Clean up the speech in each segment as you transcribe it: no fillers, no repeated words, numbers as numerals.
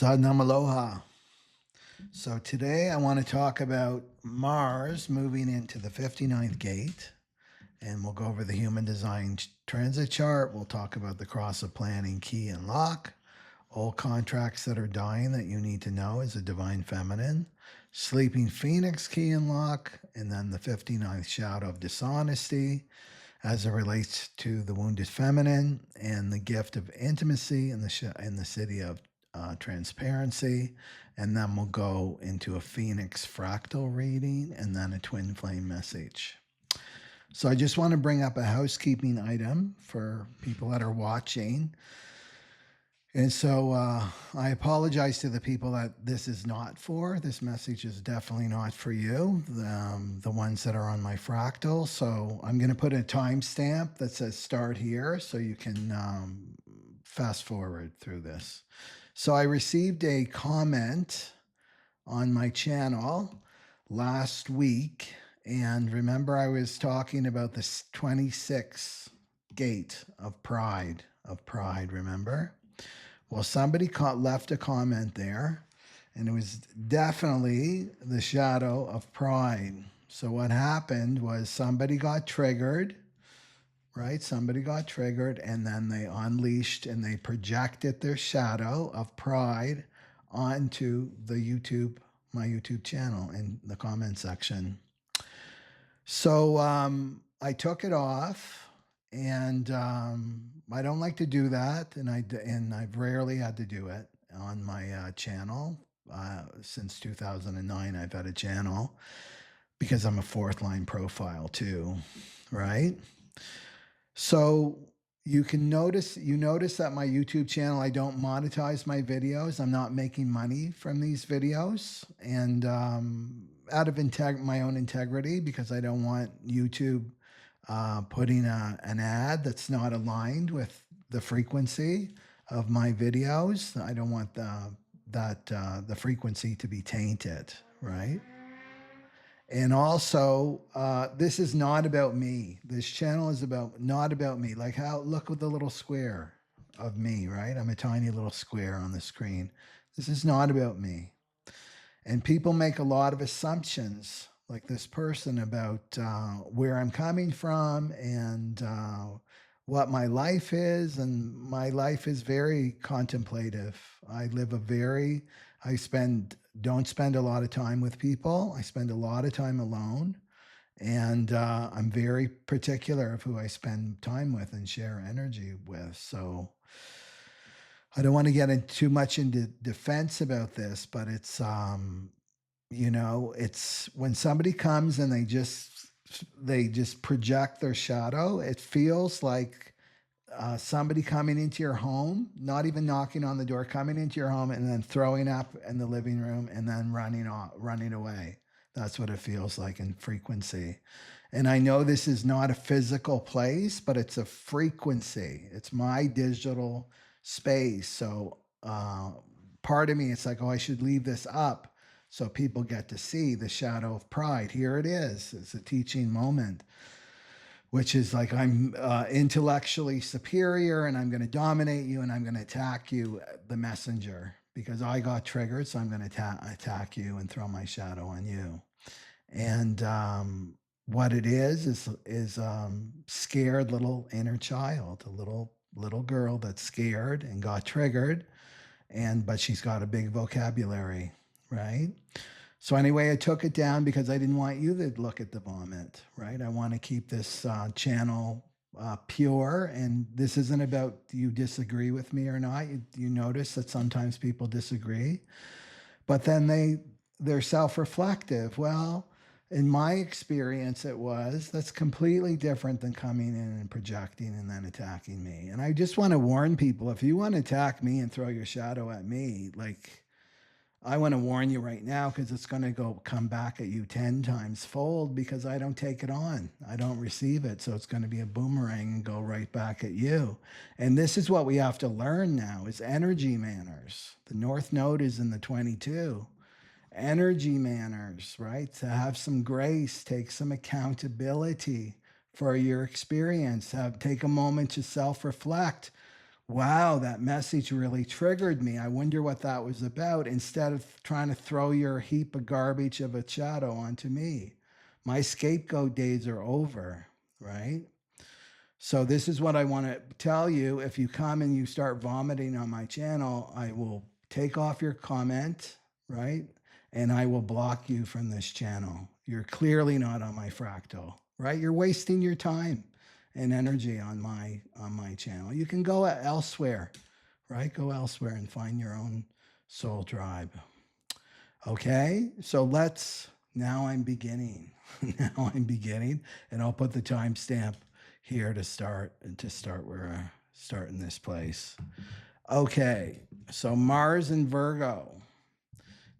Sadnam aloha. So today I want to talk about Mars moving into the 59th gate, and we'll go over the human design transit chart. We'll talk about the cross of planning key and lock, all contracts that are dying that you need to know as a divine feminine, sleeping phoenix key and lock, and then the 59th shadow of dishonesty as it relates to the wounded feminine and the gift of intimacy in the city of transparency. And then we'll go into a Phoenix fractal reading and then a twin flame message. So I just want to bring up a housekeeping item for people that are watching. And so I apologize to the people that this is not for. This message is definitely not for you, the ones that are on my fractal. So I'm going to put a timestamp that says start here so you can fast forward through this. So I received a comment on my channel last week. And remember, I was talking about this 26th gate of pride, remember? Well, somebody left a comment there, and it was definitely the shadow of pride. So what happened was somebody got triggered, right? Somebody got triggered, and then they unleashed and they projected their shadow of pride onto the my YouTube channel in the comment section. So I took it off, and I don't like to do that, and I've rarely had to do it on my channel since 2009. I've had a channel because I'm a fourth line profile too, right? So you notice that my YouTube channel, I don't monetize my videos. I'm not making money from these videos, and out of my own integrity, because I don't want YouTube putting an ad that's not aligned with the frequency of my videos. I don't want the frequency to be tainted, right? And also, this is not about me. This channel is not about me. Like look at the little square of me, right? I'm a tiny little square on the screen. This is not about me. And people make a lot of assumptions, like this person, about where I'm coming from and what my life is. And my life is very contemplative. Don't spend a lot of time with people. I spend a lot of time alone. And I'm very particular of who I spend time with and share energy with. So I don't want to get too much into defense about this, but it's it's when somebody comes and they just project their shadow. It feels like somebody coming into your home, not even knocking on the door, coming into your home and then throwing up in the living room and then running away. That's what it feels like in frequency. And I know this is not a physical place, but it's a frequency. It's my digital space. So part of me, it's like, oh, I should leave this up so people get to see the shadow of pride. Here it is. It's a teaching moment, which is like I'm intellectually superior and I'm going to dominate you and I'm going to attack you, the messenger, because I got triggered. So I'm going to attack you and throw my shadow on you. And what it is scared little inner child, a little girl that's scared and got triggered, but she's got a big vocabulary, right? So anyway, I took it down because I didn't want you to look at the vomit, right? I want to keep this channel pure, and this isn't about you disagree with me or not. You notice that sometimes people disagree, but then they're self-reflective. Well, in my experience, that's completely different than coming in and projecting and then attacking me. And I just want to warn people, if you want to attack me and throw your shadow at me, like, I want to warn you right now, because it's going to come back at you 10 times fold, because I don't take it on. I don't receive it. So it's going to be a boomerang and go right back at you. And this is what we have to learn now, is energy manners. The North Node is in the 22. Energy manners, right? To have some grace, take some accountability for your experience. Take a moment to self-reflect. Wow, that message really triggered me. I wonder what that was about. Instead of trying to throw your heap of garbage of a shadow onto me, my scapegoat days are over, right? So this is what I want to tell you. If you come and you start vomiting on my channel, I will take off your comment, right? And I will block you from this channel. You're clearly not on my fractal, right? You're wasting your time and energy on my channel. You can go elsewhere, right? Go elsewhere and find your own soul tribe. Okay, so now I'm beginning. Now I'm beginning, and I'll put the timestamp here to start where I start in this place. Okay, so Mars in Virgo.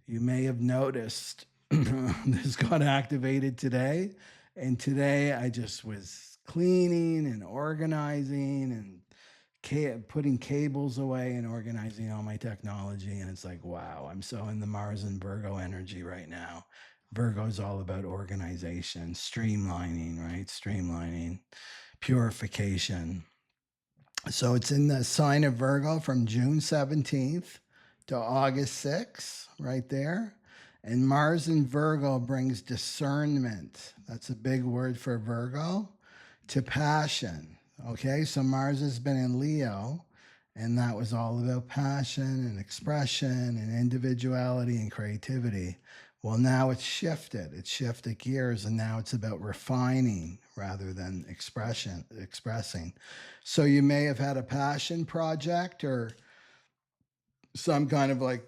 You may have noticed this got activated today, and today I just was cleaning and organizing and putting cables away and organizing all my technology. And it's like, wow, I'm so in the Mars and Virgo energy right now. Virgo is all about organization, streamlining, right? Streamlining, purification. So it's in the sign of Virgo from June 17th to August 6th, right there. And Mars in Virgo brings discernment. That's a big word for Virgo, to passion. Okay, so Mars has been in Leo, and that was all about passion and expression and individuality and creativity. Well, now it's shifted. It's shifted gears, and now it's about refining rather than expressing. So you may have had a passion project or some kind of like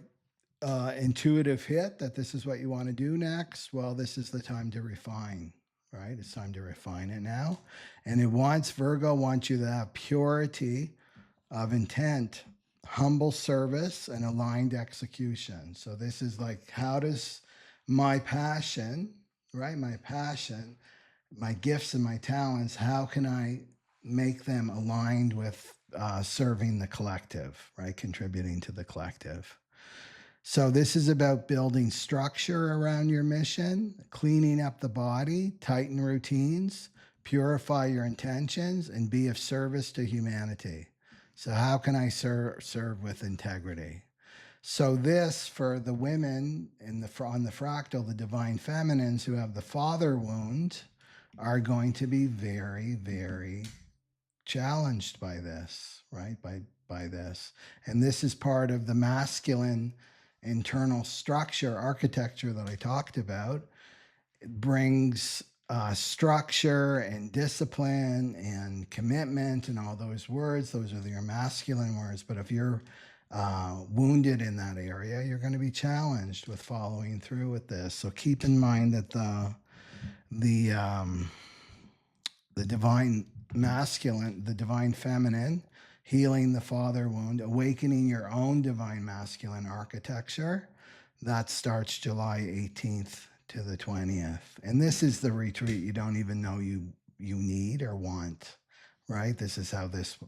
intuitive hit that this is what you want to do next. Well, this is the time to refine, right? It's time to refine it now. And Virgo wants you to have purity of intent, humble service, and aligned execution. So this is like, how does my passion, right? My passion, my gifts and my talents, how can I make them aligned with serving the collective, right? Contributing to the collective. So this is about building structure around your mission, cleaning up the body, tighten routines, purify your intentions, and be of service to humanity. So how can I serve with integrity? So this, for the women on the fractal, the divine feminines who have the father wound, are going to be very, very challenged by this, right? By this. And this is part of the masculine internal structure, architecture that I talked about. It brings structure and discipline and commitment and all those words. Those are your masculine words. But if you're wounded in that area, you're going to be challenged with following through with this. So keep in mind that the divine masculine, the divine feminine, healing the father wound, awakening your own divine masculine architecture, that starts July 18th to the 20th. And this is the retreat you don't even know you need or want, right? This is how this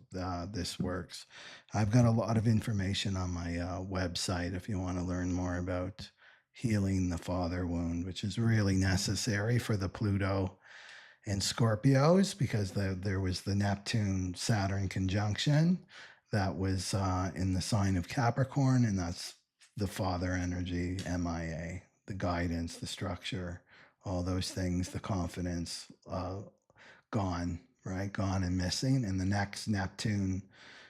works. I've got a lot of information on my website if you want to learn more about healing the father wound, which is really necessary for the Pluto and Scorpios, because there was the Neptune Saturn conjunction that was in the sign of Capricorn, and that's the father energy, MIA, the guidance, the structure, all those things, the confidence, gone, right? Gone and missing. And the next Neptune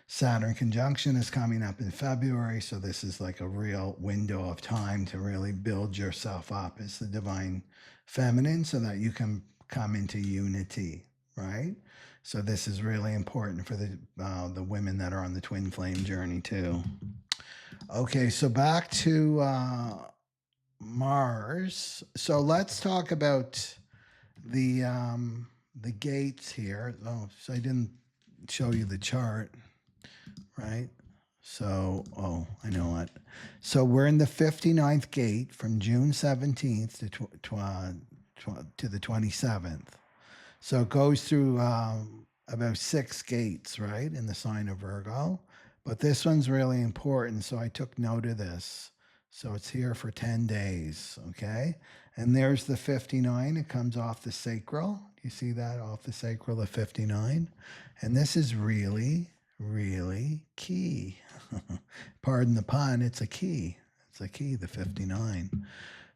Saturn conjunction is coming up in February. So this is like a real window of time to really build yourself up as the divine feminine so that you can come into unity, right? So this is really important for the women that are on the twin flame journey too. Okay, so back to Mars. So let's talk about the gates here. Oh, so I didn't show you the chart, right? So, I know what. So we're in the 59th gate from June 17th to the 27th. So it goes through about 6 gates, right, in the sign of Virgo. But this one's really important, so I took note of this. So it's here for 10 days, okay? And there's the 59. It comes off the sacral. You see that off the sacral, the 59? And this is really, really key. Pardon the pun, it's a key. It's a key, the 59.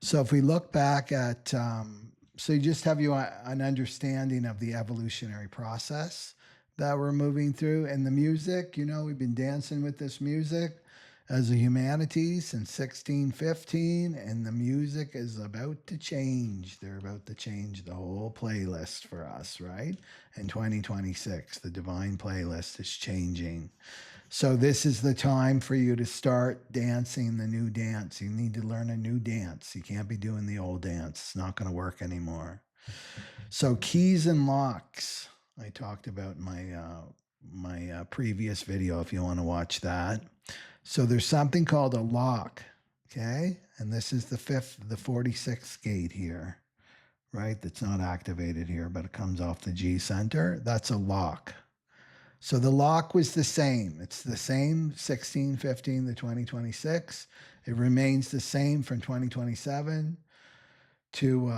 So if we look back at, so you just have an understanding of the evolutionary process that we're moving through. And the music, we've been dancing with this music as a humanity since 1615, and the music is about to change. They're about to change the whole playlist for us, right? In 2026, the divine playlist is changing. So this is the time for you to start dancing the new dance. You need to learn a new dance. You can't be doing the old dance. It's not going to work anymore. So keys and locks, I talked about in my previous video if you want to watch that. So there's something called a lock, okay? And this is the 46th gate here, right? That's not activated here, but it comes off the G center. That's a lock. So the lock was the same. It's the same 1615 to 2026. It remains the same from 2027 to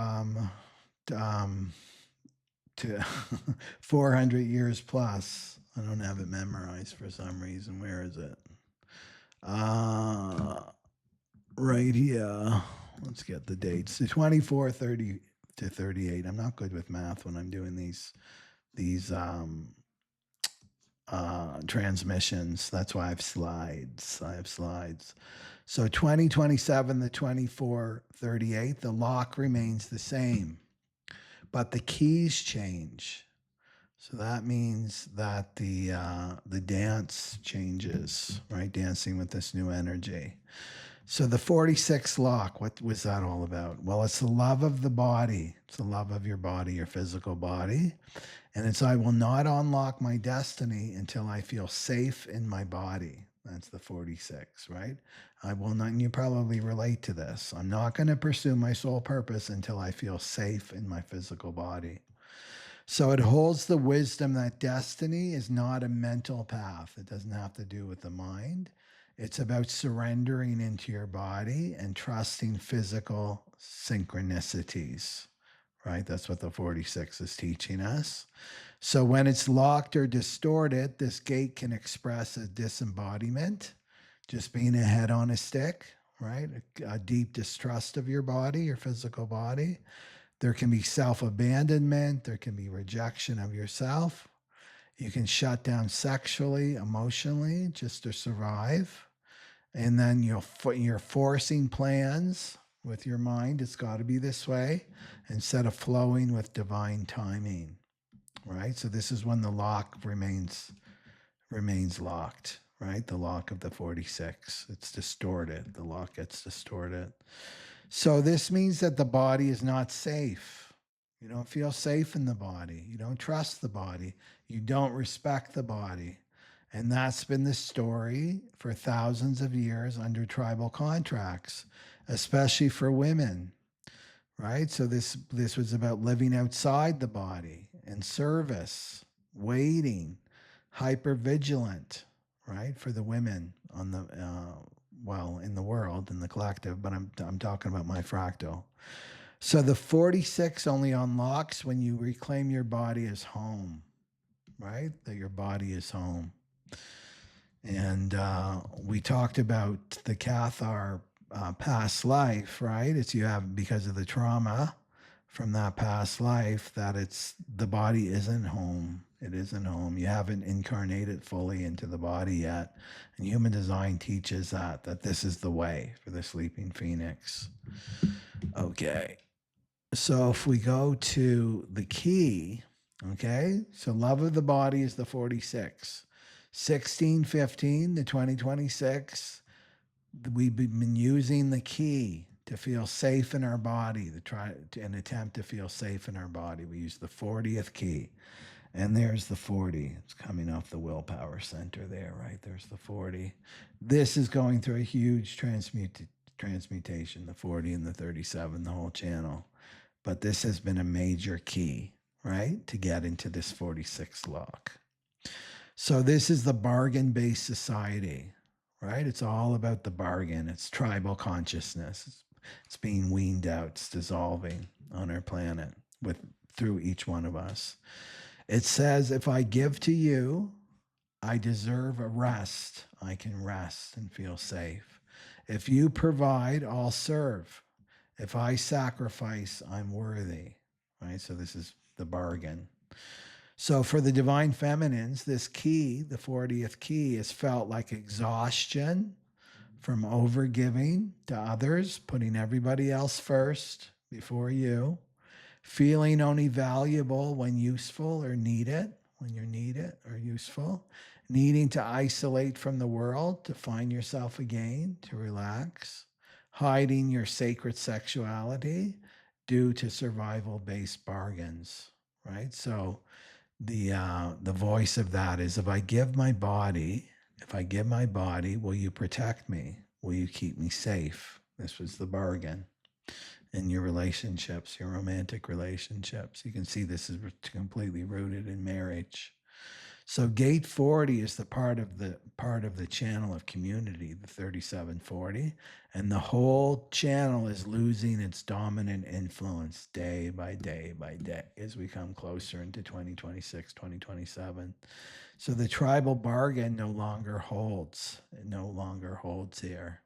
400 years plus. I don't have it memorized for some reason. Where is it? Right here. Let's get the dates. So 24, 30 to 38. I'm not good with math when I'm doing these transmissions. That's why I have slides. So 2027 to 2438, the lock remains the same, but the keys change. So that means that the dance changes, right? Dancing with this new energy. So the 46 lock, what was that all about? Well, it's the love of the body. It's the love of your body, your physical body. And it's, I will not unlock my destiny until I feel safe in my body. That's the 46, right? I will not, and you probably relate to this. I'm not going to pursue my soul purpose until I feel safe in my physical body. So it holds the wisdom that destiny is not a mental path. It doesn't have to do with the mind. It's about surrendering into your body and trusting physical synchronicities, right? That's what the 46 is teaching us. So when it's locked or distorted, this gate can express a disembodiment, just being a head on a stick, right? A deep distrust of your body, your physical body. There can be self-abandonment. There can be rejection of yourself. You can shut down sexually, emotionally, just to survive. And then you're forcing plans with your mind. It's got to be this way instead of flowing with divine timing, right? So this is when the lock remains locked, right? The lock of the 46. It's distorted. The lock gets distorted. So this means that the body is not safe. You don't feel safe in the body. You don't trust the body. You don't respect the body. And that's been the story for thousands of years under tribal contracts, especially for women, right? So this was about living outside the body and service, waiting, hypervigilant, right? For the women on the in the world, in the collective, but I'm talking about my fractal. So the 46 only unlocks when you reclaim your body as home, right? That your body is home. And we talked about the Cathar past life, right? It's you have, because of the trauma from that past life, that it's the body isn't home. It isn't home. You haven't incarnated fully into the body yet. And human design teaches that this is the way for the sleeping phoenix. Okay. So if we go to the key, okay, so love of the body is the 46. 1615 to 2026, we've been using the key to feel safe in our body, an attempt to feel safe in our body. We use the 40th key. And there's the 40. It's coming off the willpower center there, right? There's the 40. This is going through a huge transmutation, the 40 and the 37, the whole channel. But this has been a major key, right, to get into this 46 lock. So this is the bargain-based society, right? It's all about the bargain. It's tribal consciousness. It's being weaned out. It's dissolving on our planet through each one of us. It says, if I give to you, I deserve a rest. I can rest and feel safe. If you provide, I'll serve. If I sacrifice, I'm worthy. Right? So this is the bargain. So for the divine feminines, this key, the 40th key, is felt like exhaustion from overgiving to others, putting everybody else first before you, feeling only valuable when useful or needed, when you're needed or useful, needing to isolate from the world to find yourself again, to relax, hiding your sacred sexuality due to survival-based bargains, right? So the voice of that is, if I give my body, will you protect me? Will you keep me safe? This was the bargain in your relationships, your romantic relationships. You can see this is completely rooted in marriage. So gate 40 is the part of the channel of community, the 3740, and the whole channel is losing its dominant influence day by day by day as we come closer into 2026, 2027. So the tribal bargain no longer holds. It no longer holds here.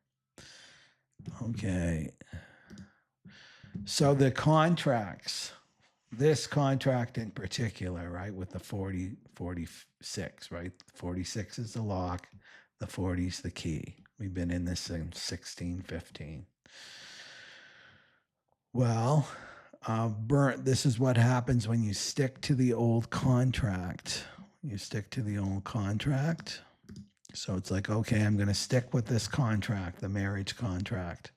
Okay. So the contracts, this contract in particular, right, with the 46, right? 46 is the lock, the 40 is the key. We've been in this since 1615. Well, this is what happens when you stick to the old contract. You stick to the old contract. So it's like, okay, I'm going to stick with this contract, the marriage contract,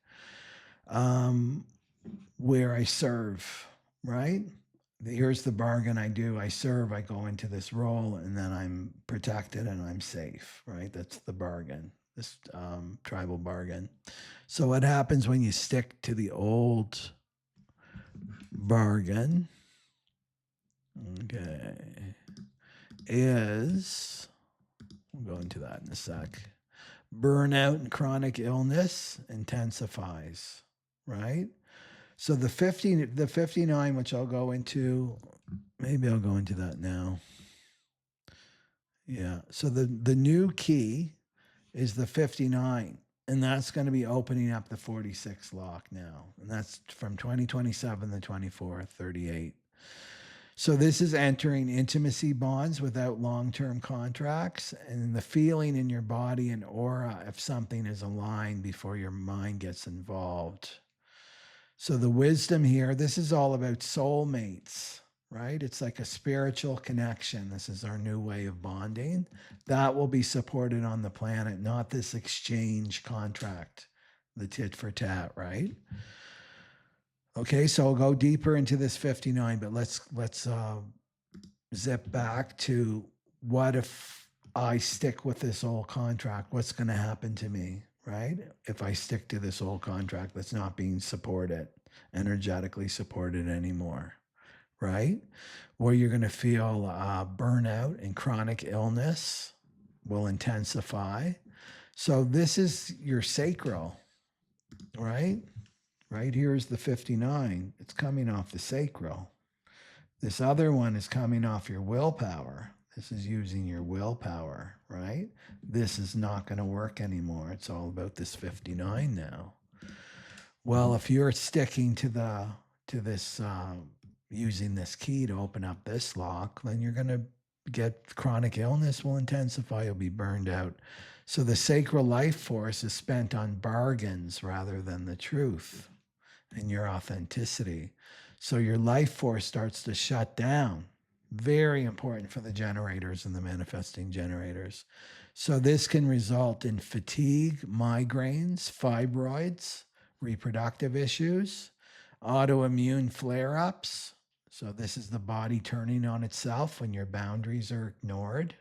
where I serve, right? Here's the bargain I do. I serve, I go into this role, and then I'm protected and I'm safe, right? That's the bargain, this tribal bargain. So what happens when you stick to the old bargain, okay, is, we'll go into that in a sec. Burnout and chronic illness intensifies, right? So the 59, which I'll go into, maybe I'll go into that now. Yeah. So the new key is the 59, and that's going to be opening up the 46 lock now. And that's from 2027 to 2438. So this is entering intimacy bonds without long-term contracts, and the feeling in your body and aura if something is aligned before your mind gets involved. So the wisdom here, this is all about soulmates, right? It's like a spiritual connection. This is our new way of bonding. That will be supported on the planet, not this exchange contract, the tit for tat, right? Okay, so I'll go deeper into this 59, but let's zip back to, what if I stick with this old contract? What's going to happen to me, right? If I stick to this old contract that's not being supported, energetically supported anymore, right? Where you're going to feel burnout and chronic illness will intensify. So this is your sacral, right? Right here is the 59. It's coming off the sacral. This other one is coming off your willpower. This is using your willpower, right? This is not going to work anymore. It's all about this 59 now. Well, if you're sticking to this, using this key to open up this lock, then you're going to get chronic illness will intensify. You'll be burned out. So the sacral life force is spent on bargains rather than the truth and your authenticity. So your life force starts to shut down. Very important for the generators and the manifesting generators. So this can result in fatigue, migraines, fibroids, reproductive issues, autoimmune flare-ups. So this is the body turning on itself when your boundaries are ignored.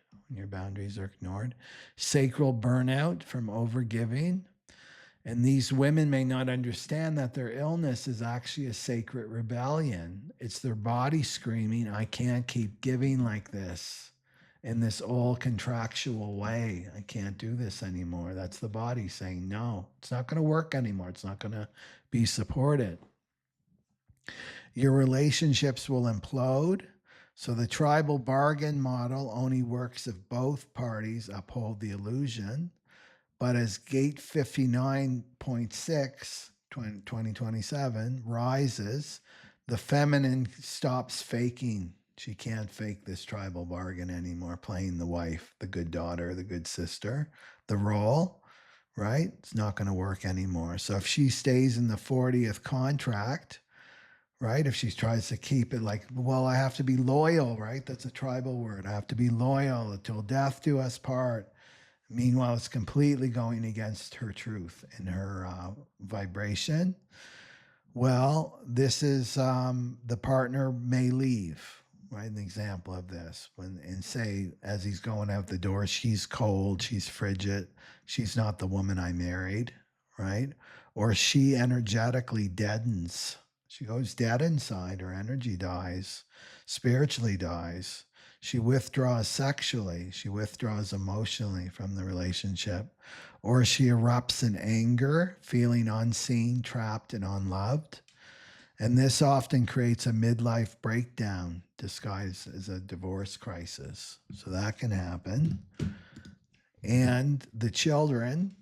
Sacral burnout from overgiving. And these women may not understand that their illness is actually a sacred rebellion. It's their body screaming, I can't keep giving like this in this old contractual way. I can't do this anymore. That's the body saying, no, it's not going to work anymore. It's not going to be supported. Your relationships will implode. So the tribal bargain model only works if both parties uphold the illusion. But as gate 59.6, 2027, rises, the feminine stops faking. She can't fake this tribal bargain anymore, playing the wife, the good daughter, the good sister, the role, right? It's not going to work anymore. So if she stays in the 40th contract, right? If she tries to keep it like, well, I have to be loyal, right? That's a tribal word. I have to be loyal until death do us part. Meanwhile, it's completely going against her truth and her vibration. Well, this is the partner may leave, right? An example of this when and say as he's going out the door, she's cold, she's frigid, she's not the woman I married, right? Or she energetically deadens. She goes dead inside, her energy dies, spiritually dies. She withdraws sexually, she withdraws emotionally from the relationship, or she erupts in anger, feeling unseen, trapped, and unloved. And this often creates a midlife breakdown disguised as a divorce crisis. So that can happen. And the children,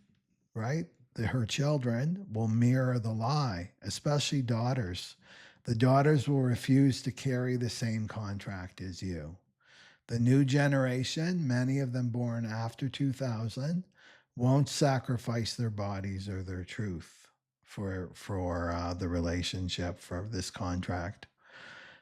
right? Her children will mirror the lie, especially daughters. The daughters will refuse to carry the same contract as you. The new generation, many of them born after 2000, won't sacrifice their bodies or their truth for the relationship, for this contract.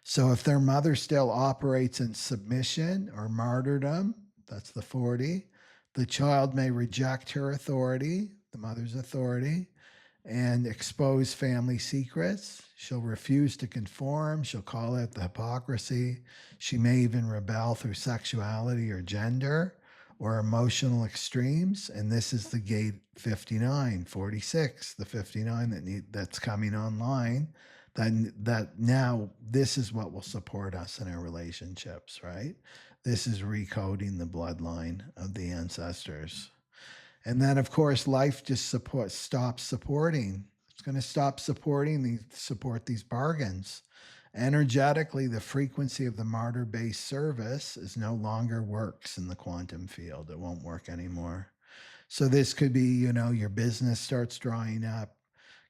So if their mother still operates in submission or martyrdom, that's the 40, the child may reject her authority, the mother's authority, and expose family secrets. She'll refuse to conform. She'll call out the hypocrisy. She may even rebel through sexuality or gender or emotional extremes. And this is the gate 59, 46, the 59 that's coming online. That now this is what will support us in our relationships, right? This is recoding the bloodline of the ancestors. And then, of course, life just stops supporting. It's going to stop support these bargains. Energetically, the frequency of the martyr-based service is no longer works in the quantum field. It won't work anymore. So this could be, your business starts drying up,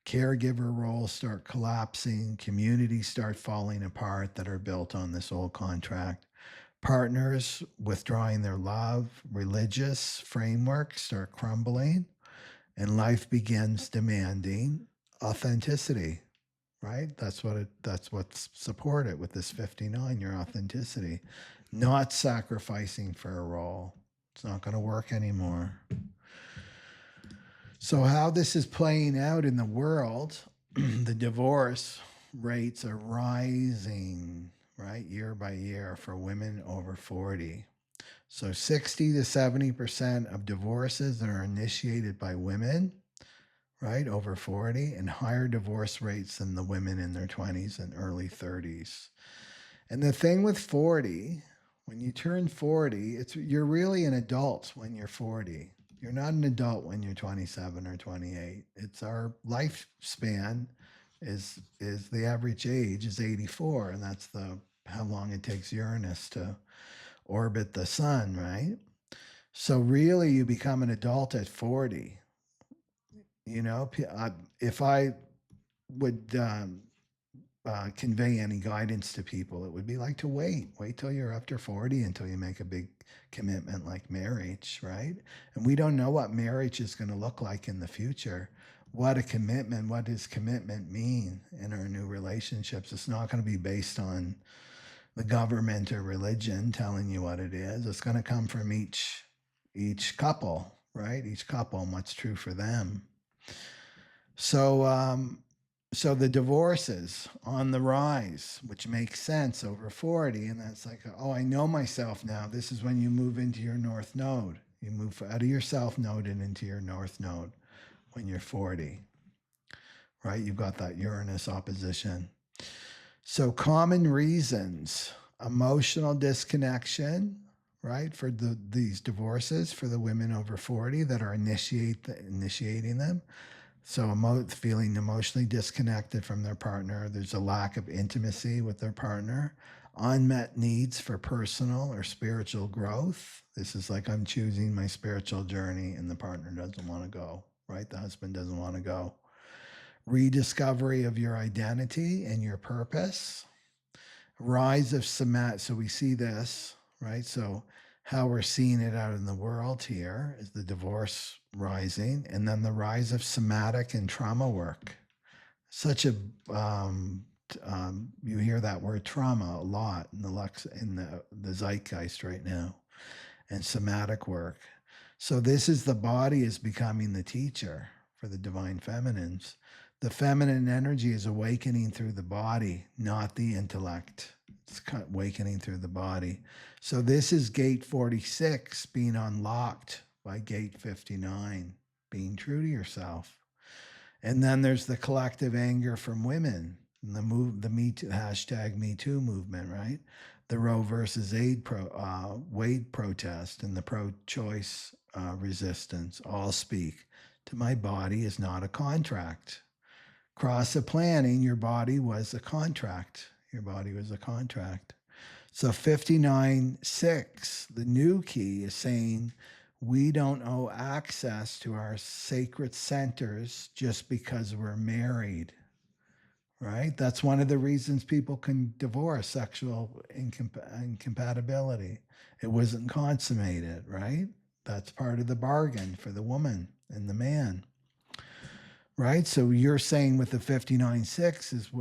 caregiver roles start collapsing, communities start falling apart that are built on this old contract. Partners withdrawing their love, religious frameworks start crumbling, and life begins demanding authenticity, right? That's what's supported with this 59, your authenticity, not sacrificing for a role. It's not going to work anymore. So how this is playing out in the world, the divorce rates are rising, right, year by year for women over 40. So 60 to 70% of divorces that are initiated by women, right, over 40, and higher divorce rates than the women in their 20s and early 30s. And the thing with 40, when you turn 40, you're really an adult when you're 40. You're not an adult when you're 27 or 28. It's our lifespan is the average age is 84, and that's how long it takes Uranus to orbit the sun, right? So really you become an adult at 40. If I would convey any guidance to people, it would be like to wait till you're after 40 until you make a big commitment like marriage, right? And we don't know what marriage is going to look like in the future. What does commitment mean in our new relationships? It's not going to be based on the government or religion telling you what it is. It's going to come from each couple, right? Each couple and what's true for them. So the divorces on the rise, which makes sense over 40. And that's like, oh, I know myself now. This is when you move into your north node. You move out of your south node and into your north node when you're 40, right? You've got that Uranus opposition. So common reasons, emotional disconnection, right? For these divorces for the women over 40 that are initiating them. So feeling emotionally disconnected from their partner. There's a lack of intimacy with their partner. unmet needs for personal or spiritual growth. This is like I'm choosing my spiritual journey and the partner doesn't want to go, right? The husband doesn't want to go. Rediscovery of your identity and your purpose. Rise of somat. So we see this, right? So how we're seeing it out in the world here is the divorce rising, and then the rise of somatic and trauma work. Such a you hear that word trauma a lot in the zeitgeist right now, and somatic work. So this is the body is becoming the teacher for the divine feminines. The feminine energy is awakening through the body, not the intellect. It's awakening through the body. So this is gate 46 being unlocked by gate 59, being true to yourself. And then there's the collective anger from women, and the Me Too, hashtag Me Too movement, right? The Roe versus Wade protest and the pro-choice resistance all speak to my body is not a contract. Cross of planning, your body was a contract. Your body was a contract. So 59.6, the new key is saying we don't owe access to our sacred centers just because we're married, right? That's one of the reasons people can divorce, sexual incompatibility. It wasn't consummated, right? That's part of the bargain for the woman and the man. Right. So you're saying with the 59.6 is,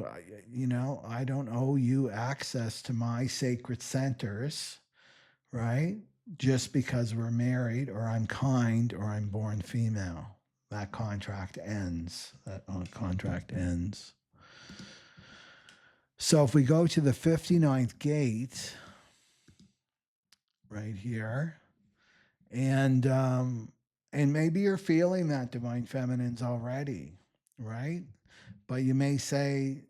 I don't owe you access to my sacred centers, right? Just because we're married or I'm kind or I'm born female. That contract ends. That contract ends. So if we go to the 59th gate right here, and maybe you're feeling that divine feminines already, right? But you may say,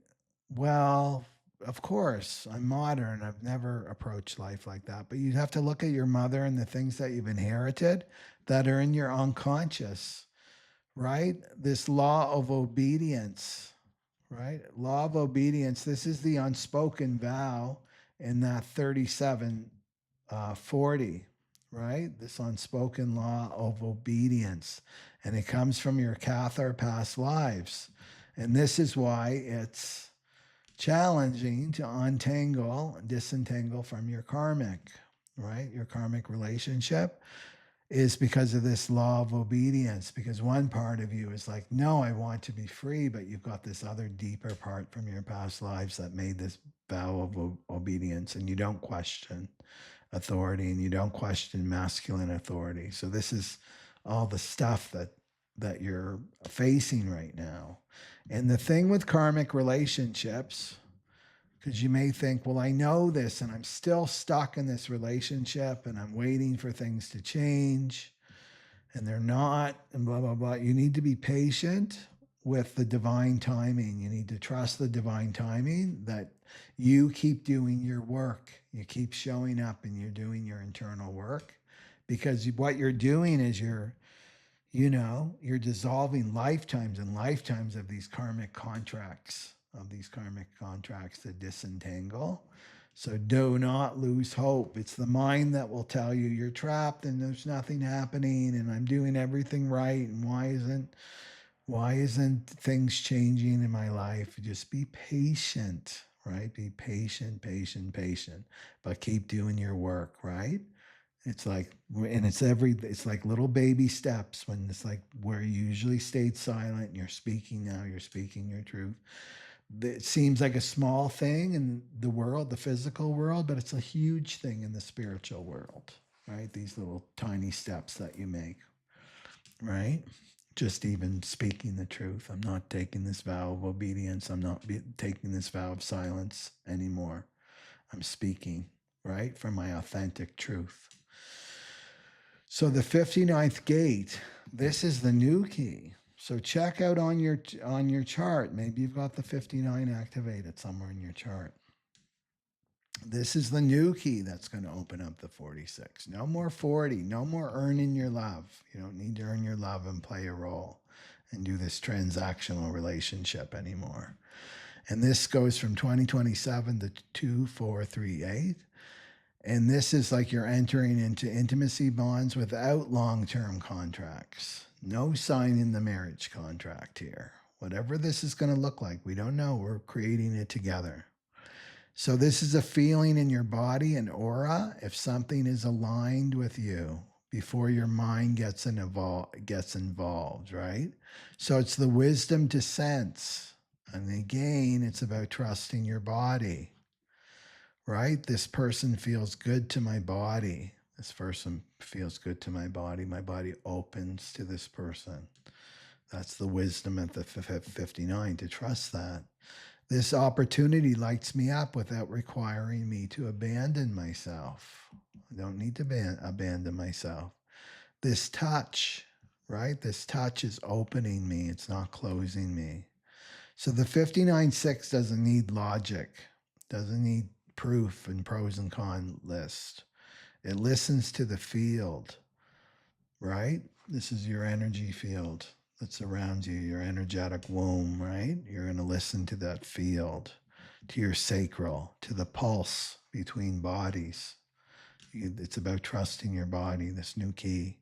well, of course, I'm modern. I've never approached life like that. But you have to look at your mother and the things that you've inherited that are in your unconscious, right? This law of obedience, right? Law of obedience. This is the unspoken vow in that 3740, right? This unspoken law of obedience. And it comes from your Cathar past lives. And this is why it's challenging to untangle, disentangle from your karmic, right? Your karmic relationship is because of this law of obedience. Because one part of you is like, no, I want to be free, but you've got this other deeper part from your past lives that made this vow of obedience, and you don't question authority and you don't question masculine authority. So this is all the stuff that you're facing right now. And the thing with karmic relationships, because you may think, well, I know this and I'm still stuck in this relationship and I'm waiting for things to change and they're not, and blah, blah, blah. You need to be patient with the divine timing. You need to trust the divine timing that you keep doing your work. You keep showing up and you're doing your internal work, because what you're doing is you're dissolving lifetimes and lifetimes of these karmic contracts, to disentangle. So do not lose hope. It's the mind that will tell you you're trapped and there's nothing happening and I'm doing everything right. And why isn't things changing in my life? Just be patient, right? Be patient, but keep doing your work, right? It's like, and it's like little baby steps when it's like where you usually stayed silent and you're speaking now, you're speaking your truth. It seems like a small thing in the world, the physical world, but it's a huge thing in the spiritual world, right? These little tiny steps that you make, right? Just even speaking the truth. I'm not taking this vow of obedience. I'm not taking this vow of silence anymore. I'm speaking, right, from my authentic truth. So the 59th gate, this is the new key. So check out on your chart. Maybe you've got the 59 activated somewhere in your chart. This is the new key that's going to open up the 46. No more 40. No more earning your love. You don't need to earn your love and play a role and do this transactional relationship anymore. And this goes from 2027 to 2438. And this is like you're entering into intimacy bonds without long-term contracts. No signing the marriage contract here. Whatever this is going to look like, we don't know. We're creating it together. So this is a feeling in your body, an aura, if something is aligned with you before your mind gets involved, right? So it's the wisdom to sense. And again, it's about trusting your body, right? This person feels good to my body. This person feels good to my body. My body opens to this person. That's the wisdom at the 59, to trust that. This opportunity lights me up without requiring me to abandon myself. I don't need to abandon myself. This touch, right? This touch is opening me. It's not closing me. So the 59-6 doesn't need logic, doesn't need proof and pros and con list. It listens to the field, right? This is your energy field that surrounds you, your energetic womb, right? You're going to listen to that field, to your sacral, to the pulse between bodies. It's about trusting your body, this new key.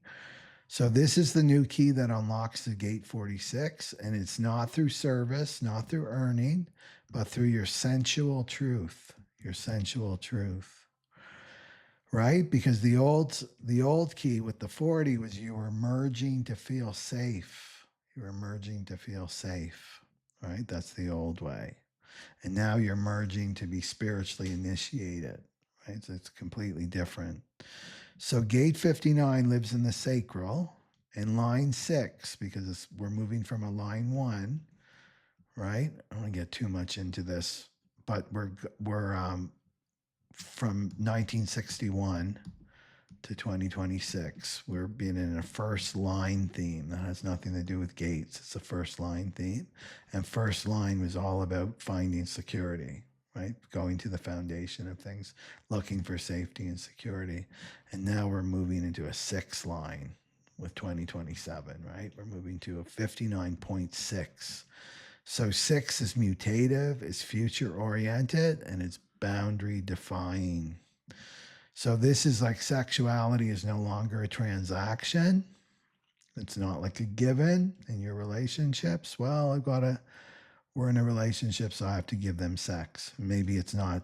So this is the new key that unlocks the gate 46, and it's not through service, not through earning, but through your sensual truth, right? Because the old key with the 40 was you were merging to feel safe. You were merging to feel safe, right? That's the old way. And now you're merging to be spiritually initiated, right? So it's completely different. So gate 59 lives in the sacral, and line 6, because we're moving from a line 1, right? I don't want to get too much into this, but we're from 1961 to 2026. We're being in a first line theme that has nothing to do with gates. It's a first line theme, and first line was all about finding security, right? Going to the foundation of things, looking for safety and security. And now we're moving into a 6 line with 2027, right? We're moving to a 59.6. So 6 is mutative, is future oriented, and it's boundary defying. So this is like sexuality is no longer a transaction. It's not like a given in your relationships. Well, we're in a relationship, so I have to give them sex. Maybe it's not,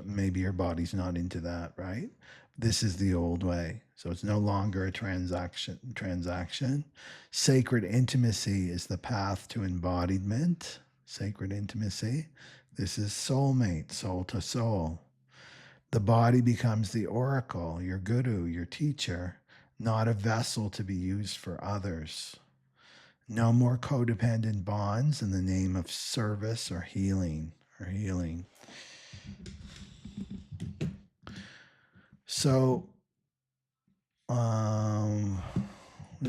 maybe your body's not into that, right? This is the old way. So it's no longer a transaction. Sacred intimacy is the path to embodiment. Sacred intimacy. This is soulmate, soul to soul. The body becomes the oracle, your guru, your teacher, not a vessel to be used for others. No more codependent bonds in the name of service or healing. So, we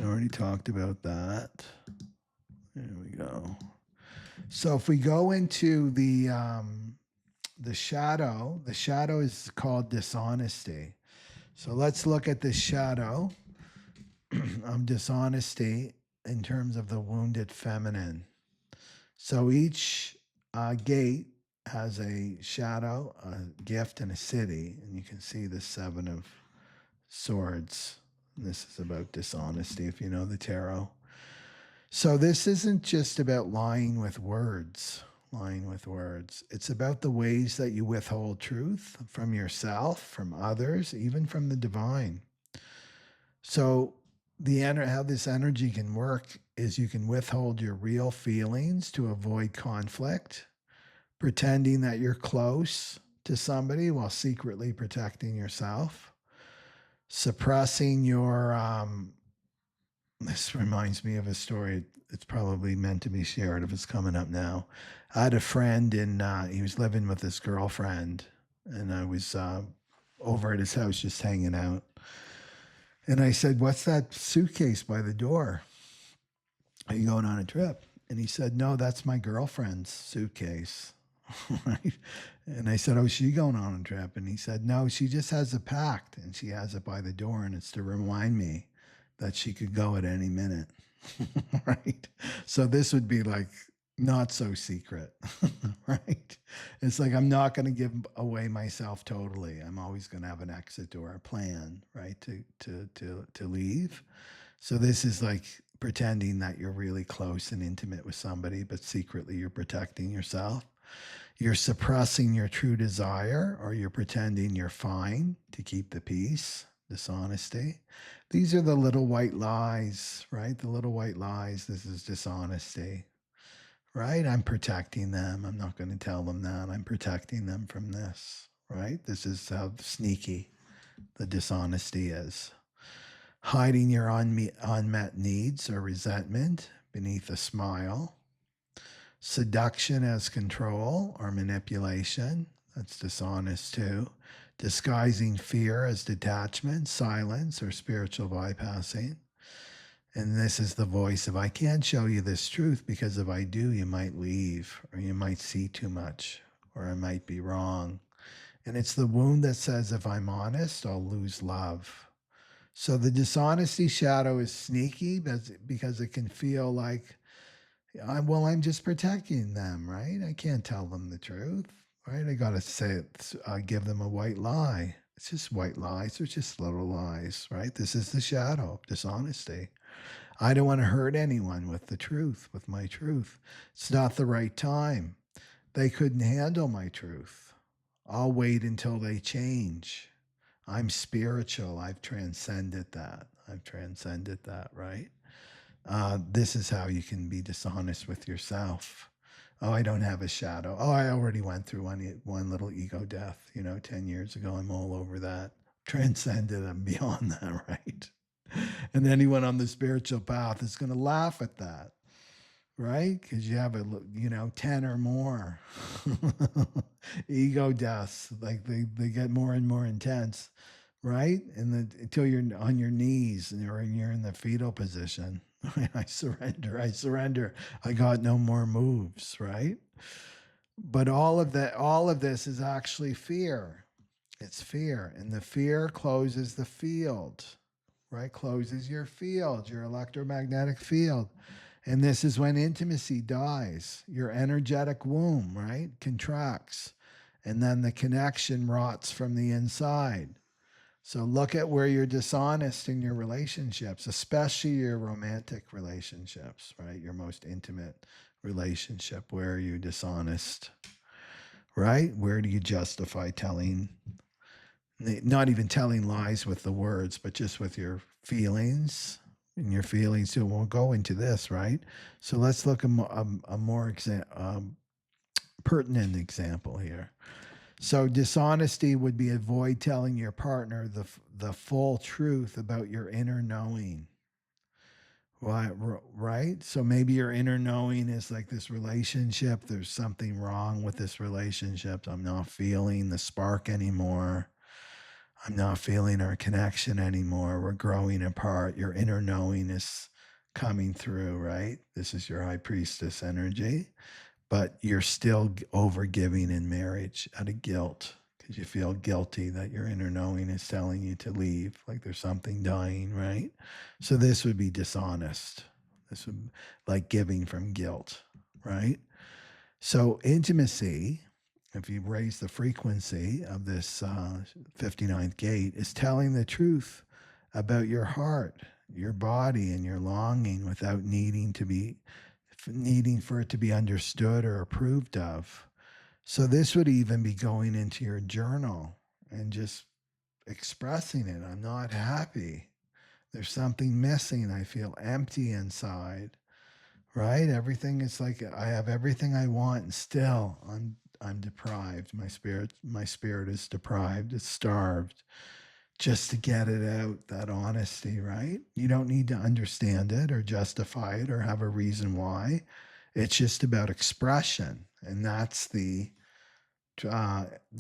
already talked about that. There we go. So if we go into the shadow is called dishonesty. So let's look at the shadow of dishonesty in terms of the wounded feminine. So each gate has a shadow, a gift, and a city. And you can see the 7 of Swords. And this is about dishonesty, if you know the tarot. So this isn't just about lying with words. It's about the ways that you withhold truth from yourself, from others, even from the divine. So how this energy can work is you can withhold your real feelings to avoid conflict, pretending that you're close to somebody while secretly protecting yourself, suppressing your this reminds me of a story. It's probably meant to be shared if it's coming up now. I had a friend he was living with his girlfriend, and I was over at his house just hanging out. And I said, "What's that suitcase by the door? Are you going on a trip?" And he said, "No, that's my girlfriend's suitcase." Right? And I said, "Oh, is she going on a trip?" And he said, "No, she just has it packed, and she has it by the door, and it's to remind me that she could go at any minute." Right? So this would be like not so secret, right? It's like I'm not going to give away myself totally. I'm always going to have an exit or a plan, right? To leave. So this is like pretending that you're really close and intimate with somebody, but secretly you're protecting yourself. You're suppressing your true desire, or you're pretending you're fine to keep the peace. Dishonesty. These are the little white lies, right? The little white lies. This is dishonesty, right? I'm protecting them. I'm not going to tell them that. I'm protecting them from this, right? This is how sneaky the dishonesty is. Hiding your unmet needs or resentment beneath a smile. Seduction as control or manipulation. That's dishonest too. Disguising fear as detachment, silence, or spiritual bypassing. And this is the voice of, I can't show you this truth because if I do, you might leave, or you might see too much, or I might be wrong. And it's the wound that says, if I'm honest, I'll lose love. So the dishonesty shadow is sneaky because it can feel like, I'm just protecting them, right? I can't tell them the truth, right? I got to say, give them a white lie. It's just white lies. They're just little lies, right? This is the shadow of dishonesty. I don't want to hurt anyone with the truth, with my truth. It's not the right time. They couldn't handle my truth. I'll wait until they change. I'm spiritual. I've transcended that. I've transcended that, right? This is how you can be dishonest with yourself. Oh, I don't have a shadow. Oh, I already went through one little ego death, 10 years ago. I'm all over that. Transcended. I'm beyond that, right? And anyone on the spiritual path is going to laugh at that, right? Because you have 10 or more ego deaths. Like they get more and more intense, right? Until you're on your knees and you're in the fetal position. I surrender. I surrender. I got no more moves, right? But all of this is actually fear. It's fear, and the fear closes the field, right? Closes your field, your electromagnetic field. And this is when intimacy dies. Your energetic womb, right, contracts. And then the connection rots from the inside. So look at where you're dishonest in your relationships, especially your romantic relationships, right? Your most intimate relationship. Where are you dishonest, right? Where do you justify not even telling lies with the words, but just with your feelings? And your feelings too. We'll go into this, right? So let's look at a more pertinent example here. So dishonesty would be avoid telling your partner the full truth about your inner knowing. Right? So maybe your inner knowing is like this relationship. There's something wrong with this relationship. I'm not feeling the spark anymore. I'm not feeling our connection anymore. We're growing apart. Your inner knowing is coming through, right? This is your high priestess energy, but you're still over giving in marriage out of guilt because you feel guilty that your inner knowing is telling you to leave, like there's something dying, right? So this would be dishonest. This would like giving from guilt, right? So intimacy, if you raise the frequency of this 59th gate, is telling the truth about your heart, your body, and your longing without needing for it to be understood or approved of. So this would even be going into your journal and just expressing it. I'm not happy. There's something missing. I feel empty inside. Right? Everything is like I have everything I want and still I'm deprived. My spirit is deprived. It's starved just to get it out, that honesty, right? You don't need to understand it or justify it or have a reason why. It's just about expression. And that's the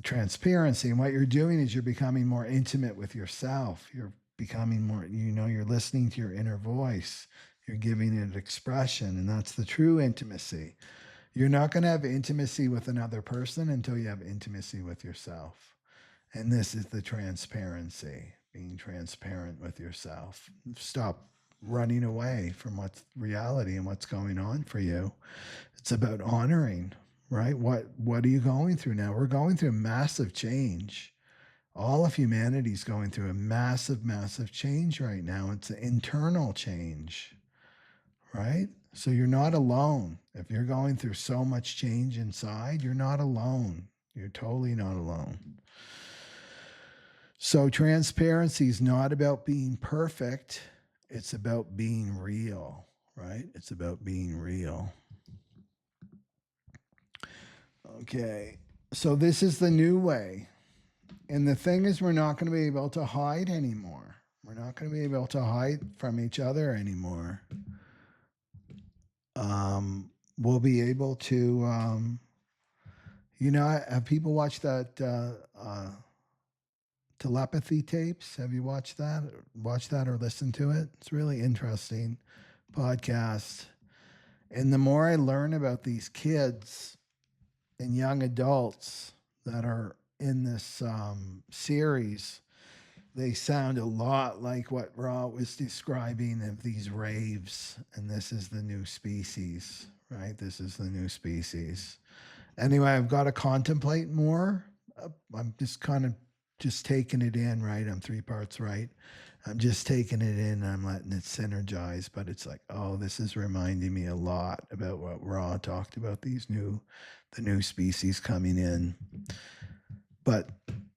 transparency. And what you're doing is you're becoming more intimate with yourself. You're becoming more, you're listening to your inner voice. You're giving it expression. And that's the true intimacy. You're not going to have intimacy with another person until you have intimacy with yourself. And this is the transparency, being transparent with yourself. Stop running away from what's reality and what's going on for you. It's about honoring, right? What are you going through now? We're going through a massive change. All of humanity is going through a massive, massive change right now. It's an internal change, right? So you're not alone. If you're going through so much change inside, you're not alone. You're totally not alone. So transparency is not about being perfect. It's about being real, right? It's about being real. Okay. So this is the new way. And the thing is, we're not going to be able to hide anymore. We're not going to be able to hide from each other anymore. We'll be able to, have people watched that telepathy tapes? Have you watched that? Watched that or listened to it? It's really interesting podcast. And the more I learn about these kids and young adults that are in this series, they sound a lot like what Ra was describing of these raves. And this is the new species, right? This is the new species. Anyway, I've got to contemplate more. I'm just kind of just taking it in, right? I'm 3 parts right. I'm just taking it in. I'm letting it synergize, but it's like, oh, this is reminding me a lot about what Ra talked about, the new species coming in. But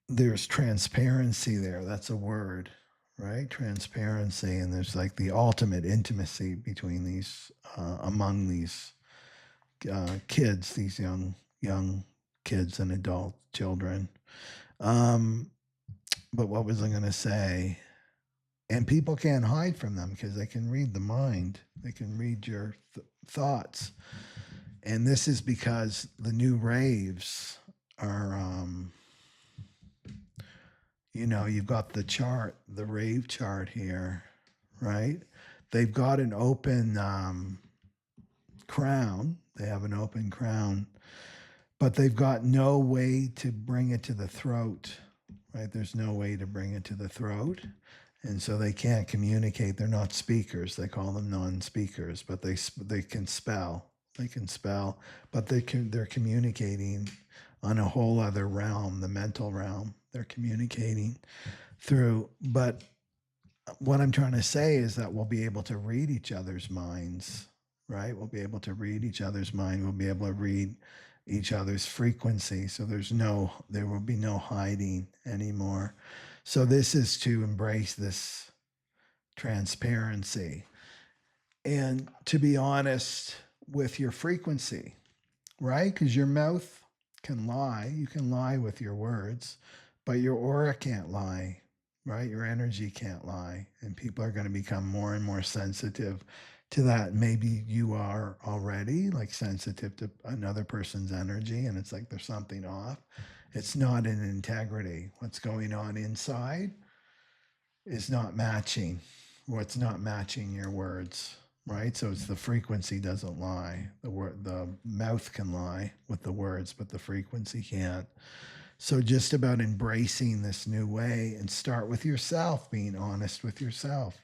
there's transparency there. That's a word, right? Transparency. And there's like the ultimate intimacy between these, among these kids, these young kids and adult children. But what was I going to say? And people can't hide from them because they can read the mind. They can read your thoughts. And this is because the new raves are, you've got the chart, the rave chart here, right? They've got an open crown. They have an open crown, but they've got no way to bring it to the throat, right? There's no way to bring it to the throat. And so they can't communicate. They're not speakers. They call them non-speakers, but they can spell. They can spell, but they're communicating on a whole other realm, the mental realm. They're communicating through. But what I'm trying to say is that we'll be able to read each other's minds, right? We'll be able to read each other's mind. We'll be able to read each other's frequency. So there will be no hiding anymore. So this is to embrace this transparency and to be honest with your frequency, right? Because your mouth can lie. You can lie with your words, but your aura can't lie, right? Your energy can't lie. And people are going to become more and more sensitive to that. Maybe you are already like sensitive to another person's energy and it's like there's something off. It's not an integrity. What's going on inside is not matching. What's not matching your words, right? So it's the frequency doesn't lie. The mouth can lie with the words, but the frequency can't. So just about embracing this new way and start with yourself, being honest with yourself,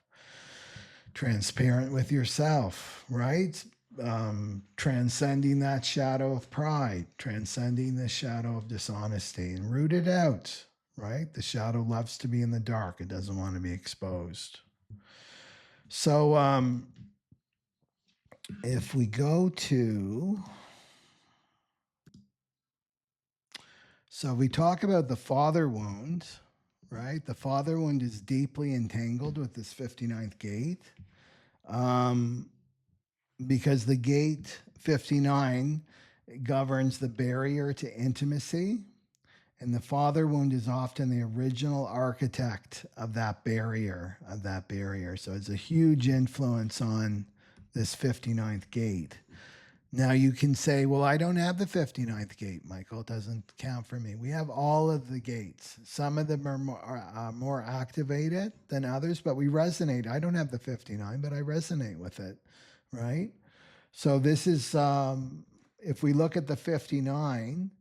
transparent with yourself, right? Transcending that shadow of pride, transcending the shadow of dishonesty and root it out, right? The shadow loves to be in the dark. It doesn't want to be exposed. So if we go to, so we talk about the father wound, right? The father wound is deeply entangled with this 59th gate. Because the gate 59 governs the barrier to intimacy, and the father wound is often the original architect of that barrier, So it's a huge influence on this 59th gate. Now you can say, well, I don't have the 59th gate, Michael. It doesn't count for me. We have all of the gates. Some of them are more activated than others, but we resonate. I don't have the 59, but I resonate with it, right? So this is, if we look at the 59,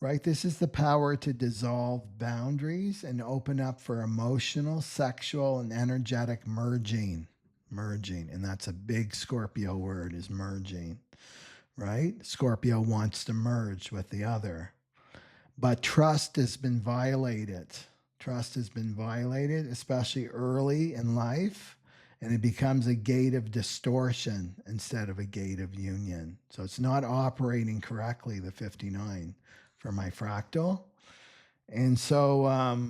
right, this is the power to dissolve boundaries and open up for emotional, sexual, and energetic merging, merging. And that's a big Scorpio word, is merging, right? Scorpio wants to merge with the other. But trust has been violated. Trust has been violated, especially early in life, and it becomes a gate of distortion instead of a gate of union. So it's not operating correctly, the 59 for my fractal. And so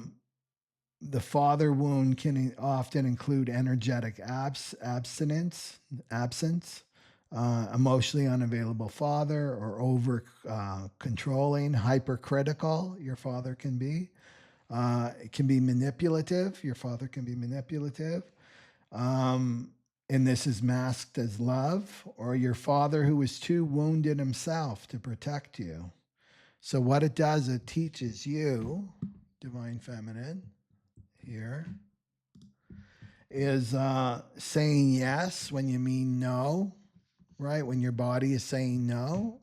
the father wound can often include energetic absence, emotionally unavailable father, or over controlling, hypercritical. Your father can be. It can be manipulative. Your father can be manipulative. And this is masked as love, or your father who was too wounded himself to protect you. So what it does, it teaches you, divine feminine, here, is saying yes when you mean no, right? When your body is saying no,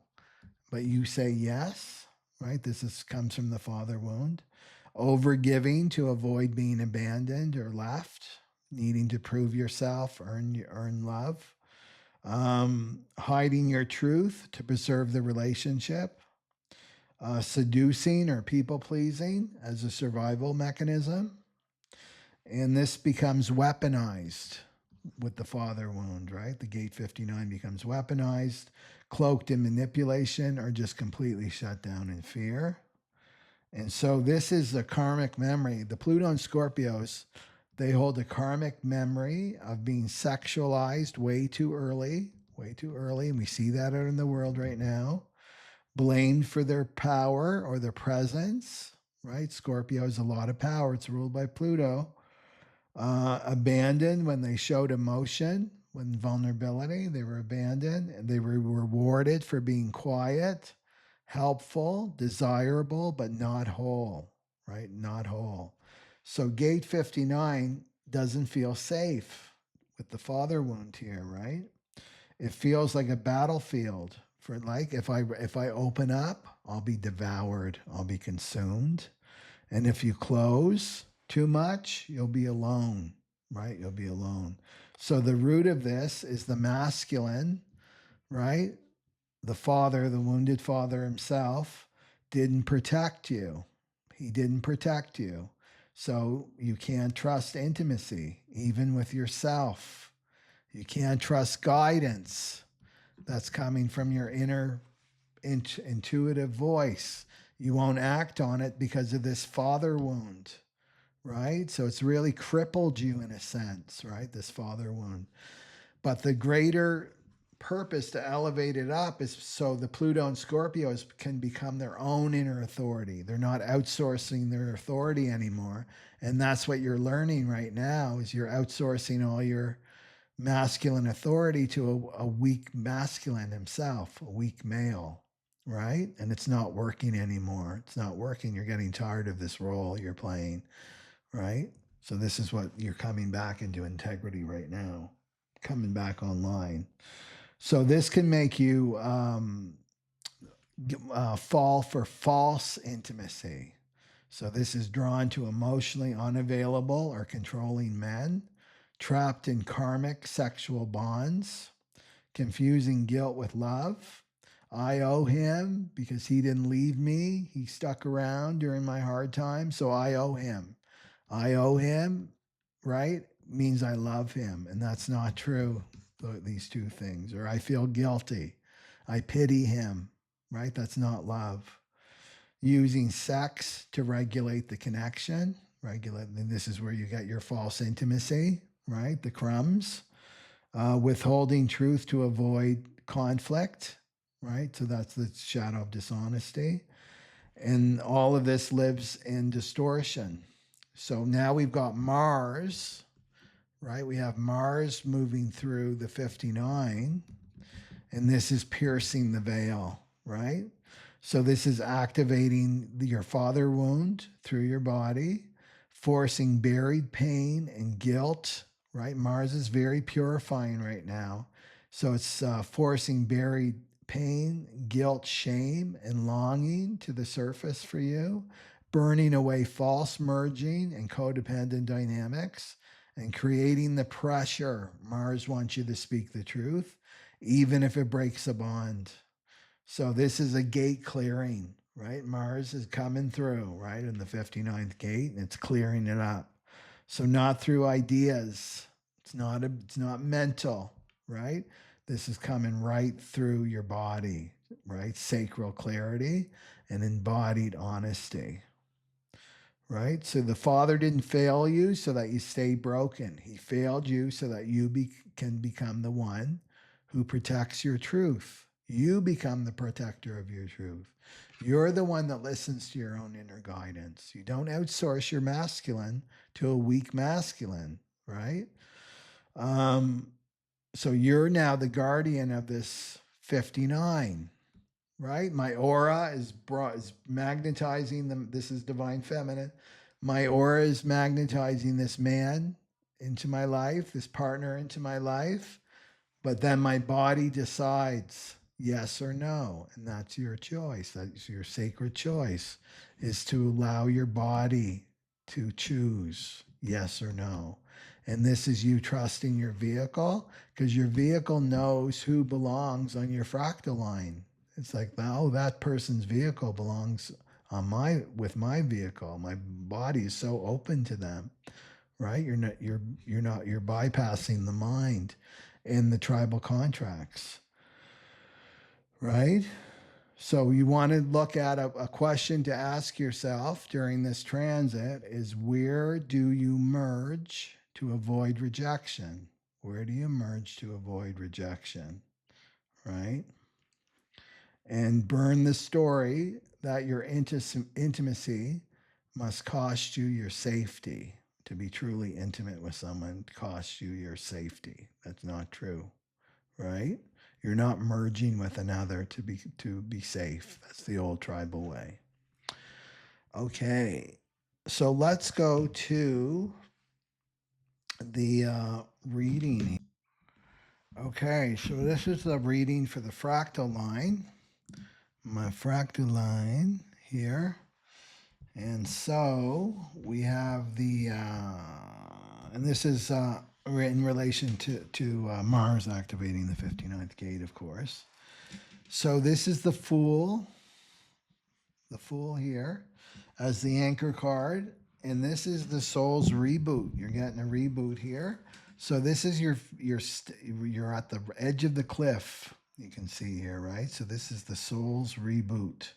but you say yes, right? Comes from the father wound. Overgiving to avoid being abandoned or left, needing to prove yourself, earn love. Hiding your truth to preserve the relationship. Seducing or people pleasing as a survival mechanism. And this becomes weaponized with the father wound, right? The gate 59 becomes weaponized, cloaked in manipulation, or just completely shut down in fear. And so this is a karmic memory. The Pluto and Scorpios, they hold a karmic memory of being sexualized way too early. And we see that out in the world right now. Blamed for their power or their presence, right? Scorpio has a lot of power. It's ruled by Pluto. Abandoned when they showed emotion, when vulnerability, they were abandoned, and they were rewarded for being quiet, helpful, desirable, but not whole, right? Not whole. So gate 59 doesn't feel safe with the father wound here, right? It feels like a battlefield for, like, if I open up, I'll be devoured, I'll be consumed. And if you close too much, you'll be alone, right? You'll be alone. So the root of this is the masculine, right? The father, the wounded father himself, didn't protect you. He didn't protect you. So you can't trust intimacy, even with yourself. You can't trust guidance that's coming from your inner intuitive voice. You won't act on it because of this father wound, right? So it's really crippled you in a sense, right? This father wound. But the greater purpose to elevate it up is so the Pluto and Scorpios can become their own inner authority. They're not outsourcing their authority anymore. And that's what you're learning right now, is you're outsourcing all your masculine authority to a weak masculine himself, a weak male, right? And it's not working anymore. It's not working. You're getting tired of this role you're playing, right? So this is what you're coming back into integrity right now, coming back online. So this can make you fall for false intimacy. So this is drawn to emotionally unavailable or controlling men, trapped in karmic sexual bonds, confusing guilt with love. I owe him because he didn't leave me. He stuck around during my hard time, so I owe him. I owe him, right? Means I love him, and that's not true, these two things. Or I feel guilty. I pity him, right? That's not love. Using sex to regulate the connection, and this is where you get your false intimacy, right? The crumbs. Withholding truth to avoid conflict, right? So that's the shadow of dishonesty. And all of this lives in distortion. So now we've got Mars, right? We have Mars moving through the 59, and this is piercing the veil, right? So this is activating your father wound through your body, forcing buried pain and guilt, right? Mars is very purifying right now. So it's forcing buried pain, guilt, shame, and longing to the surface for you, burning away false merging and codependent dynamics, and creating the pressure. Mars wants you to speak the truth, even if it breaks a bond. So this is a gate clearing, right? Mars is coming through, right, in the 59th gate, and it's clearing it up. So not through ideas. It's not mental, right? This is coming right through your body, right? Sacral clarity and embodied honesty. Right? So the Father didn't fail you so that you stay broken. He failed you so that you can become the one who protects your truth. You become the protector of your truth. You're the one that listens to your own inner guidance. You don't outsource your masculine to a weak masculine, right? So you're now the guardian of this 59, right? My aura is magnetizing them. This is divine feminine. My aura is magnetizing this man into my life, this partner into my life. But then my body decides yes or no. And that's your choice. That's your sacred choice, is to allow your body to choose yes or no. And this is you trusting your vehicle, because your vehicle knows who belongs on your fractal line. It's like, oh, that person's vehicle belongs on with my vehicle. My body is so open to them, right? You're bypassing the mind in the tribal contracts, right? So you want to look at a question to ask yourself during this transit is, where do you merge to avoid rejection? Where do you merge to avoid rejection, right? And burn the story that your intimacy must cost you your safety. To be truly intimate with someone costs you your safety. That's not true, right? You're not merging with another to be safe. That's the old tribal way. Okay, so let's go to the reading. Okay, so this is the reading for the fractal line. My fractal line here. And so we have and this is in relation to Mars activating the 59th gate, of course. So this is the Fool here as the anchor card. And this is the soul's reboot. You're getting a reboot here. So this is you're at the edge of the cliff. You can see here, right? So this is the soul's reboot.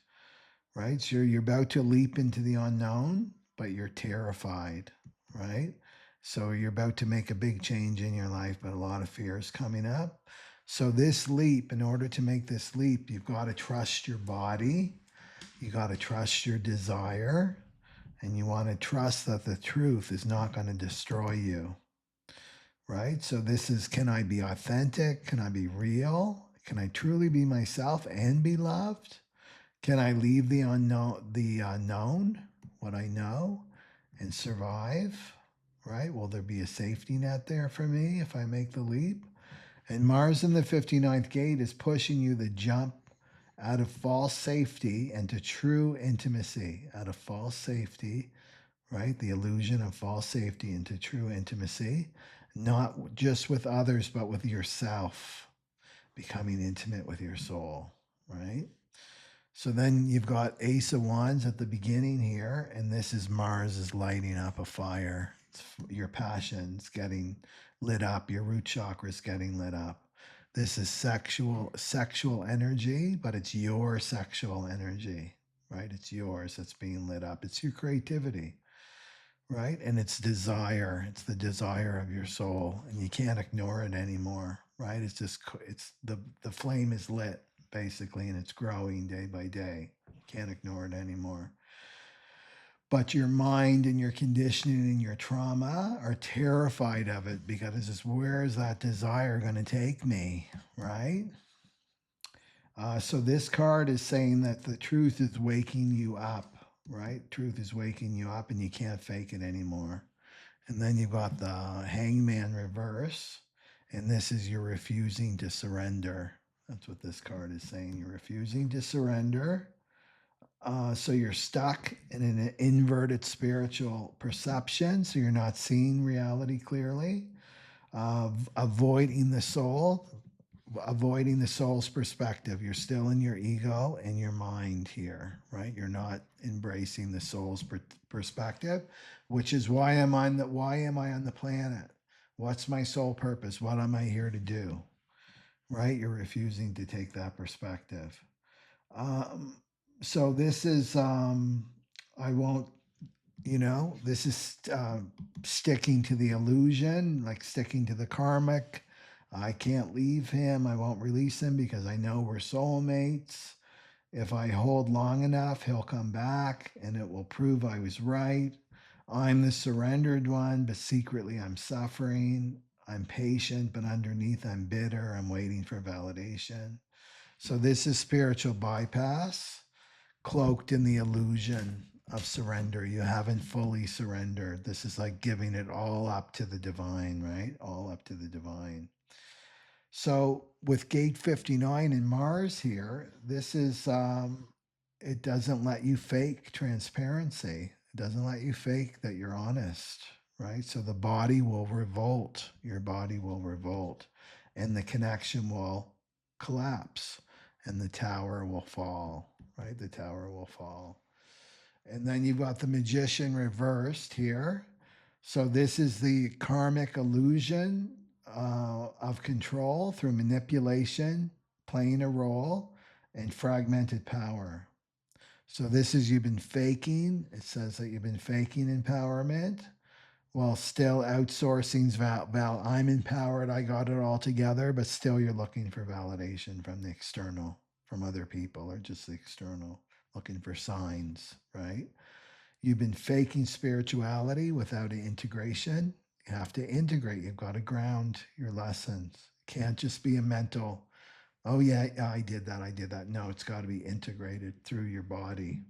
Right? So you're about to leap into the unknown, but you're terrified, right? So you're about to make a big change in your life, but a lot of fear is coming up. So this leap, in order to make this leap, you've got to trust your body. You got to trust your desire, and you want to trust that the truth is not going to destroy you, right? So this is, can I be authentic? Can I be real? Can I truly be myself and be loved? Can I leave the unknown, what I know, and survive, right? Will there be a safety net there for me if I make the leap? And Mars in the 59th gate is pushing you to jump out of false safety into true intimacy, out of false safety, right? The illusion of false safety into true intimacy, not just with others, but with yourself, becoming intimate with your soul, right? So then you've got Ace of Wands at the beginning here, and this is Mars is lighting up a fire. Your passion's getting lit up. Your root chakra is getting lit up. This is sexual energy, but it's your sexual energy, right? It's yours that's being lit up. It's your creativity, right? And it's desire. It's the desire of your soul, and you can't ignore it anymore, right? It's the flame is lit, basically, and it's growing day by day. Can't ignore it anymore. But your mind and your conditioning and your trauma are terrified of it, because it's just, where is that desire going to take me, right? So this card is saying that the truth is waking you up, right? Truth is waking you up, and you can't fake it anymore. And then you've got the Hangman reverse, and this is you're refusing to surrender. That's what this card is saying. You're refusing to surrender, So you're stuck in an inverted spiritual perception. So you're not seeing reality clearly, avoiding the soul, avoiding the soul's perspective. You're still in your ego and your mind here, right? You're not embracing the soul's perspective, which is why why am I on the planet? What's my soul purpose? What am I here to do? Right? You're refusing to take that perspective. Um, so this is I won't, this is sticking to the illusion, like sticking to the karmic. I can't leave him. I won't release him because I know we're soulmates. If I hold long enough, he'll come back and it will prove I was right. I'm the surrendered one, but secretly I'm suffering. I'm patient, but underneath I'm bitter. I'm waiting for validation. So this is spiritual bypass, cloaked in the illusion of surrender. You haven't fully surrendered. This is like giving it all up to the divine, right? All up to the divine. So with gate 59 in Mars here, this is, it doesn't let you fake transparency. It doesn't let you fake that you're honest, right? So the body will revolt. Your body will revolt and the connection will collapse and the tower will fall, right? The tower will fall. And then you've got the magician reversed here. So this is the karmic illusion of control through manipulation, playing a role, and fragmented power. So this is you've been faking. It says that you've been faking empowerment while still outsourcing I'm empowered, I got it all together, but still you're looking for validation from the external, from other people, or just the external, looking for signs, right? You've been faking spirituality without an integration. You have to integrate. You've got to ground your lessons. It can't just be a mental, oh, yeah, I did that. I did that. No, it's got to be integrated through your body.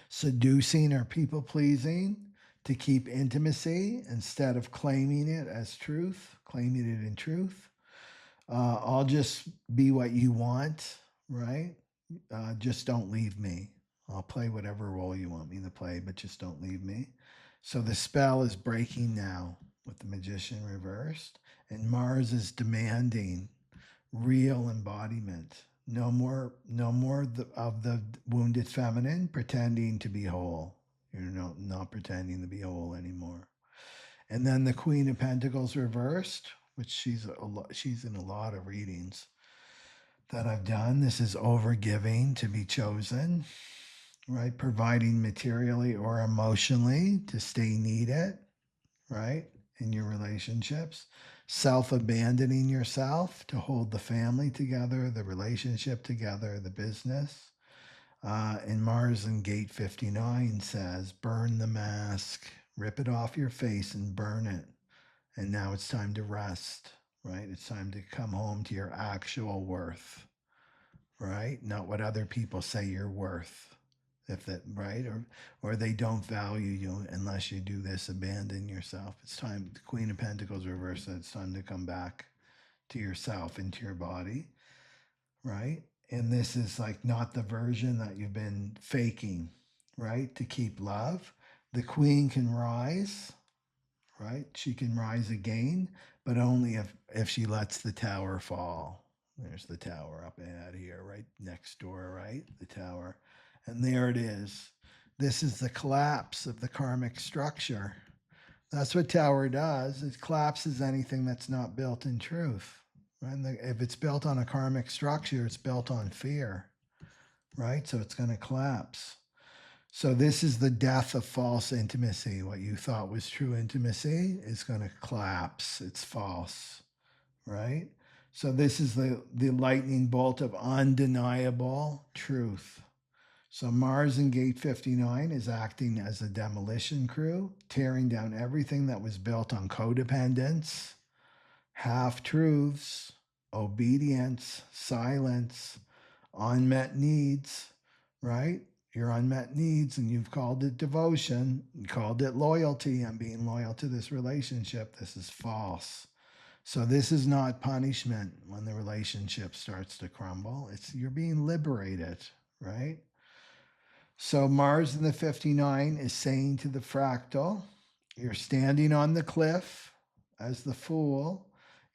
Seducing or people pleasing to keep intimacy instead of claiming it as truth, claiming it in truth. I'll just be what you want, right? Just don't leave me. I'll play whatever role you want me to play, but just don't leave me. So the spell is breaking now with the magician reversed, and Mars is demanding real embodiment. No more of the wounded feminine pretending to be whole. You're not pretending to be whole anymore. And then the Queen of Pentacles reversed, which she's in a lot of readings that I've done. This is overgiving to be chosen, right? Providing materially or emotionally to stay needed, right? In your relationships, self abandoning yourself to hold the family together, the relationship together, the business. And Mars in gate 59 says, burn the mask, rip it off your face and burn it. And now it's time to rest, right? It's time to come home to your actual worth, right? Not what other people say you're worth. If that right, or they don't value you unless you do this, abandon yourself. It's time. The Queen of Pentacles reversed. It's time to come back to yourself, into your body, right? And this is like not the version that you've been faking, right? To keep love. The Queen can rise, right? She can rise again, but only if she lets the tower fall. There's the tower up ahead here, right next door, right? The tower. And there it is. This is the collapse of the karmic structure. That's what tower does. It collapses anything that's not built in truth. Right? And if it's built on a karmic structure, it's built on fear, right? So it's going to collapse. So this is the death of false intimacy. What you thought was true intimacy is going to collapse. It's false, right? So this is the lightning bolt of undeniable truth. So Mars in gate 59 is acting as a demolition crew, tearing down everything that was built on codependence, half-truths, obedience, silence, unmet needs, right? Your unmet needs, and you've called it devotion, you called it loyalty. I'm being loyal to this relationship. This is false. So this is not punishment when the relationship starts to crumble. It's you're being liberated, right? So Mars in the 59 is saying to the fractal, you're standing on the cliff as the fool.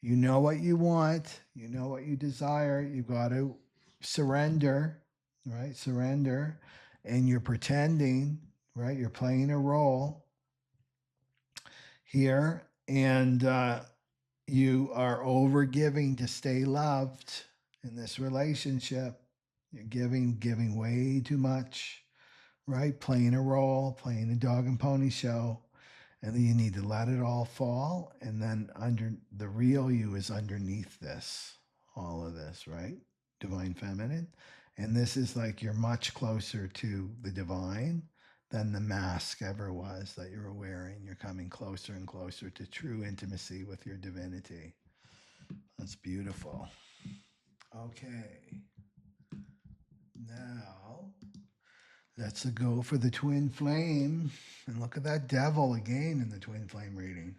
You know what you want. You know what you desire. You've got to surrender, right? Surrender. And you're pretending, right? You're playing a role here. And you are overgiving to stay loved in this relationship. You're giving way too much, right? Playing a role, playing a dog and pony show. And then you need to let it all fall. And then under the real you is underneath this, all of this, right? Divine feminine. And this is like you're much closer to the divine than the mask ever was that you were wearing. You're coming closer and closer to true intimacy with your divinity. That's beautiful. Okay. Now, let's go for the twin flame. And look at that devil again in the twin flame reading.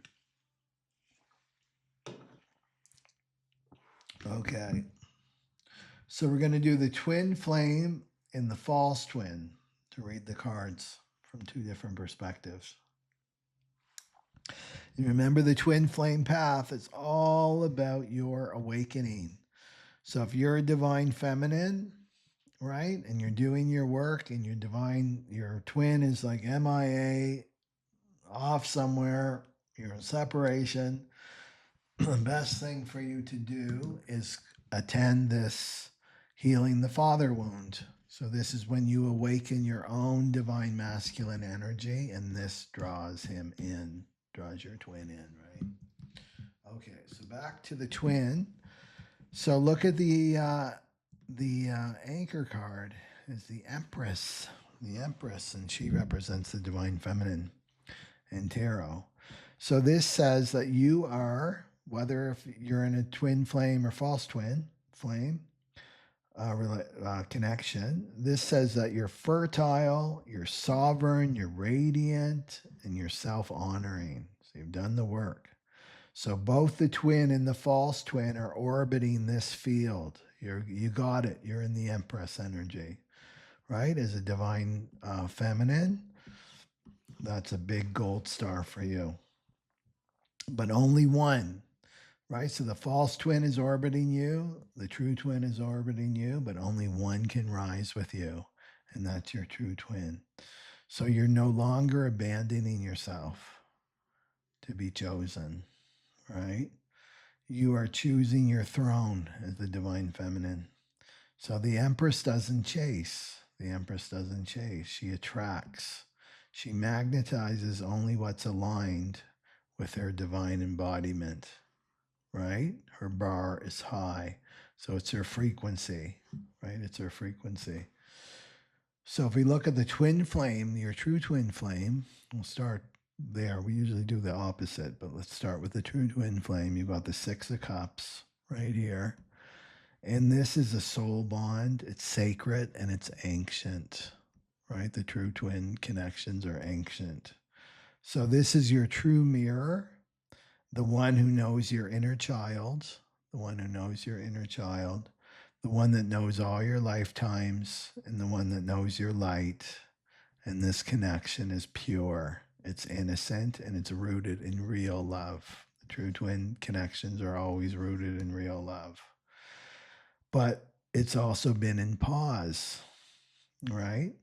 Okay. So we're going to do the twin flame and the false twin to read the cards from two different perspectives. You remember the twin flame path is all about your awakening. So if you're a divine feminine, right, and you're doing your work and your twin is like MIA, off somewhere, you're in separation, the best thing for you to do is attend this healing the father wound. So this is when you awaken your own divine masculine energy, and this draws him in, draws your twin in, right? Okay, so back to the twin. So look at the anchor card is the Empress, and she represents the divine feminine in tarot. So this says that you are, whether if you're in a twin flame or false twin flame connection, this says that you're fertile, you're sovereign, you're radiant, and you're self-honoring. So you've done the work. So both the twin and the false twin are orbiting this field. You got it. You're in the Empress energy, right? As a divine feminine, that's a big gold star for you. But only one, right? So the false twin is orbiting you, the true twin is orbiting you, but only one can rise with you, and that's your true twin. So you're no longer abandoning yourself to be chosen, right? You are choosing your throne as the divine feminine. So the Empress doesn't chase. The Empress doesn't chase. She attracts. She magnetizes only what's aligned with her divine embodiment, right? Her bar is high. So it's her frequency, right? It's her frequency. So if we look at the twin flame, your true twin flame, we'll start there. We usually do the opposite, but let's start with the true twin flame. You've got the Six of Cups right here. And this is a soul bond. It's sacred and it's ancient, right? The true twin connections are ancient. So this is your true mirror, the one who knows your inner child, the one who knows your inner child, the one that knows all your lifetimes, and the one that knows your light. And this connection is pure, it's innocent, and it's rooted in real love. The true twin connections are always rooted in real love. But it's also been in pause, right?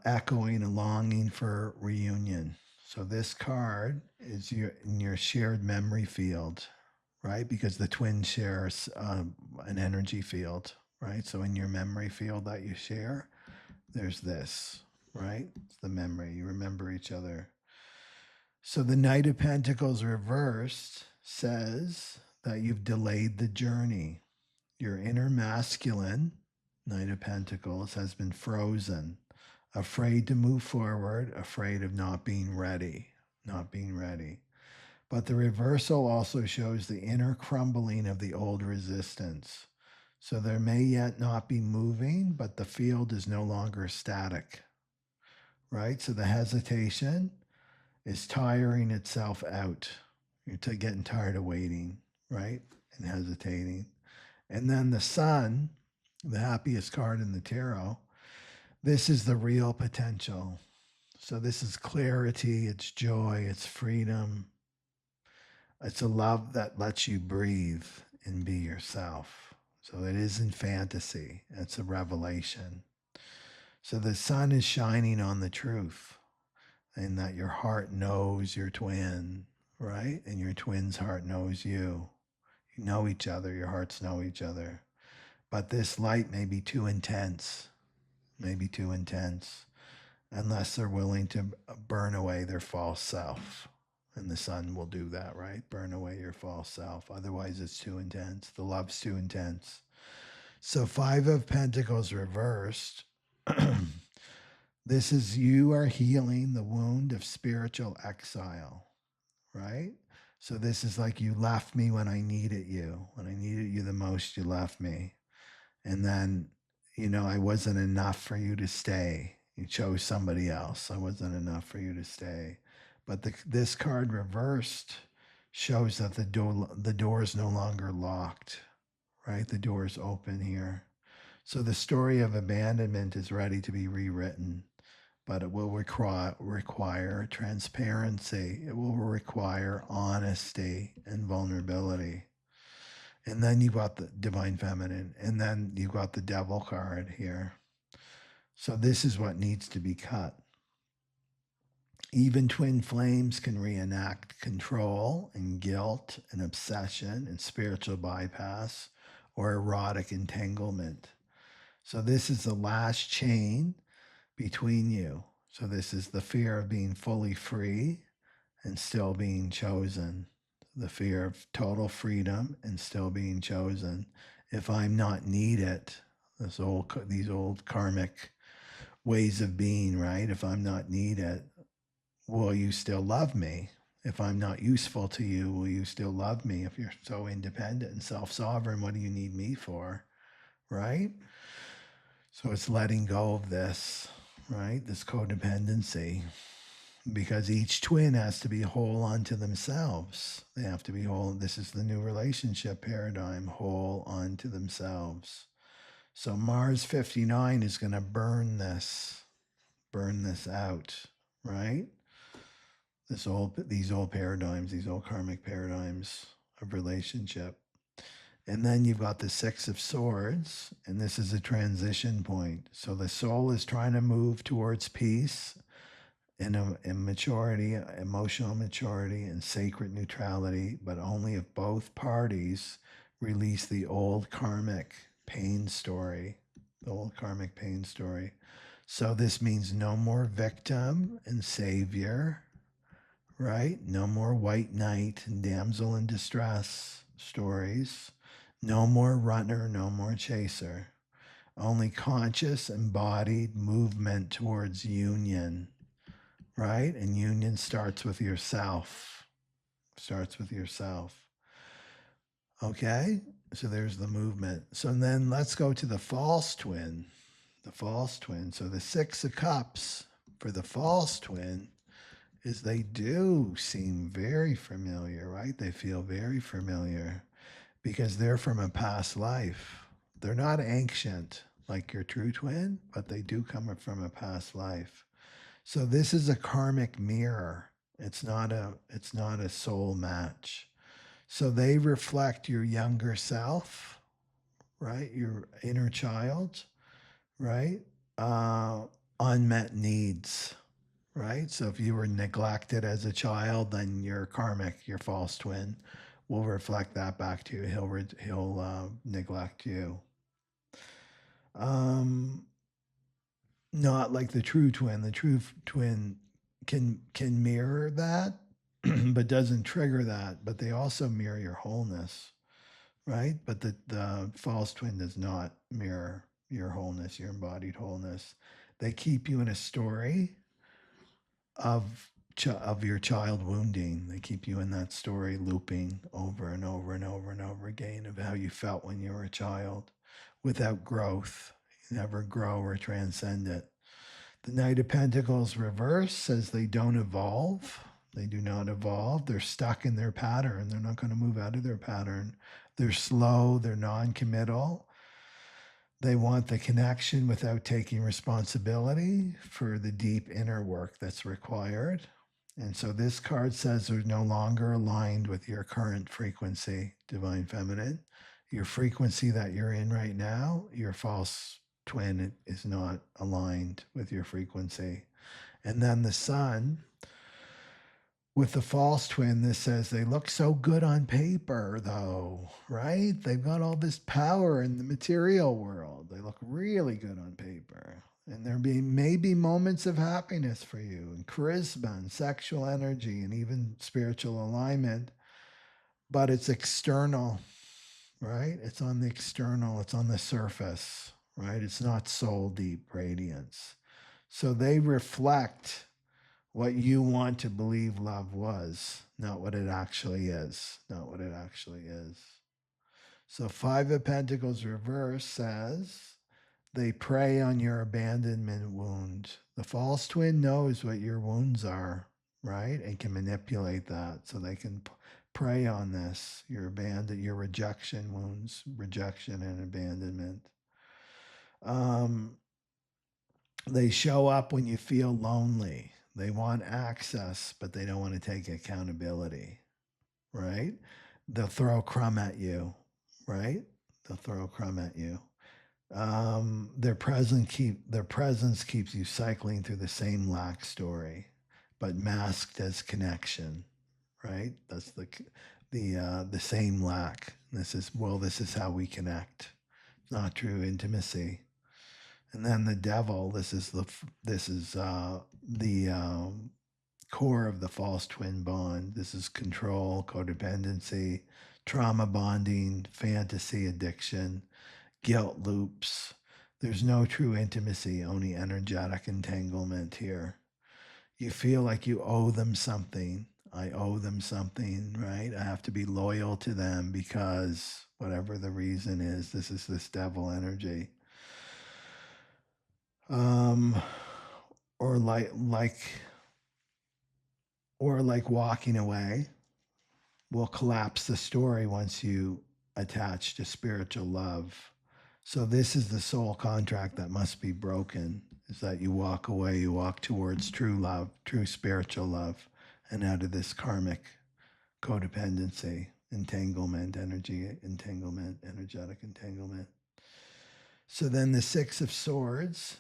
Echoing a longing for reunion. So this card is in your shared memory field, right? Because the twins share an energy field, right? So in your memory field that you share, there's this, right? It's the memory. You remember each other. So the Knight of Pentacles reversed says that you've delayed the journey. Your inner masculine, Knight of Pentacles, has been frozen, afraid to move forward, afraid of not being ready. But the reversal also shows the inner crumbling of the old resistance. So there may yet not be moving, but the field is no longer static, right? So the hesitation is tiring itself out. You're getting tired of waiting, right? And hesitating. And then the sun, the happiest card in the tarot, This is the real potential. So this is clarity, it's joy, it's freedom. It's a love that lets you breathe and be yourself. So it isn't fantasy, it's a revelation. So the sun is shining on the truth, and that your heart knows your twin, right? And your twin's heart knows you. You know each other, your hearts know each other. But this light may be too intense, maybe too intense, unless they're willing to burn away their false self. And the sun will do that, right? Burn away your false self. Otherwise, it's too intense. The love's too intense. So, Five of Pentacles reversed. This is you are healing the wound of spiritual exile, right? So, this is like you left me when I needed you. When I needed you the most, you left me. And then, I wasn't enough for you to stay. You chose somebody else. I wasn't enough for you to stay. But this card reversed shows that the door is no longer locked, right? The door is open here. So the story of abandonment is ready to be rewritten, but it will require transparency. It will require honesty and vulnerability. And then you've got the divine feminine, and then you've got the devil card here. So this is what needs to be cut. Even twin flames can reenact control and guilt and obsession and spiritual bypass or erotic entanglement. So this is the last chain between you. So this is the fear of being fully free and still being chosen. The fear of total freedom and still being chosen. If I'm not needed, these old karmic ways of being, right? If I'm not needed, will you still love me? If I'm not useful to you, will you still love me? If you're so independent and self-sovereign, what do you need me for? Right? So it's letting go of this, right? This codependency. Because each twin has to be whole unto themselves. They have to be whole. This is the new relationship paradigm, whole unto themselves. So Mars 59 is going to burn this out, right? These old paradigms, these old karmic paradigms of relationship. And then you've got the Six of Swords, and this is a transition point. So the soul is trying to move towards peace and maturity, emotional maturity, and sacred neutrality, but only if both parties release the old karmic pain story, the old karmic pain story. So this means no more victim and savior, right? No more white knight and damsel in distress stories. No more runner, no more chaser. Only conscious, embodied movement towards union, right? And union starts with yourself. Starts with yourself. Okay? So there's the movement. So then let's go to the false twin. The false twin. So the Six of Cups for the false twin is they do seem very familiar, right? They feel very familiar because they're from a past life. They're not ancient like your true twin, but they do come from a past life. So this is a karmic mirror. It's not a soul match. So they reflect your younger self, right? Your inner child, right? Unmet needs, right? So if you were neglected as a child, then your karmic, your false twin, will reflect that back to you. He'll neglect you. Not like the true twin. The true twin can mirror that, but doesn't trigger that. But they also mirror your wholeness, right? But the false twin does not mirror your wholeness, your embodied wholeness. They keep you in a story of your child wounding. They keep you in that story looping over and over and over and over again of how you felt when you were a child without growth. You never grow or transcend it. The Knight of Pentacles reverse says they don't evolve. They do not evolve. They're stuck in their pattern. They're not going to move out of their pattern. They're slow. They're non-committal. They want the connection without taking responsibility for the deep inner work that's required. And so this card says they're no longer aligned with your current frequency, Divine Feminine. Your frequency that you're in right now, your false twin is not aligned with your frequency. And then the Sun, with the false twin, this says they look so good on paper, though, right? They've got all this power in the material world. They look really good on paper. And there may be moments of happiness for you, and charisma, and sexual energy, and even spiritual alignment. But it's external, right? It's on the external, it's on the surface, right? It's not soul deep radiance. So they reflect what you want to believe love was, not what it actually is. Not what it actually is. So Five of Pentacles reverse says they prey on your abandonment wound. The false twin knows what your wounds are, right? And can manipulate that so they can prey on this, your rejection wounds, rejection and abandonment. They show up when you feel lonely. They want access, but they don't want to take accountability, right? They'll throw a crumb at you, right? They'll throw a crumb at you. Their presence keeps you cycling through the same lack story, but masked as connection, right? That's the same lack. This is how we connect. It's not true intimacy. And then the devil. This is the core of the false twin bond. This is control, codependency, trauma bonding, fantasy addiction, guilt loops. There's no true intimacy, only energetic entanglement here. You feel like you owe them something. I owe them something, right? I have to be loyal to them because whatever the reason is, this is this devil energy. Or like walking away will collapse the story once you attach to spiritual love. So this is the soul contract that must be broken, is that you walk away, you walk towards true love, true spiritual love, and out of this karmic codependency, entanglement, energetic entanglement. So then the Six of Swords.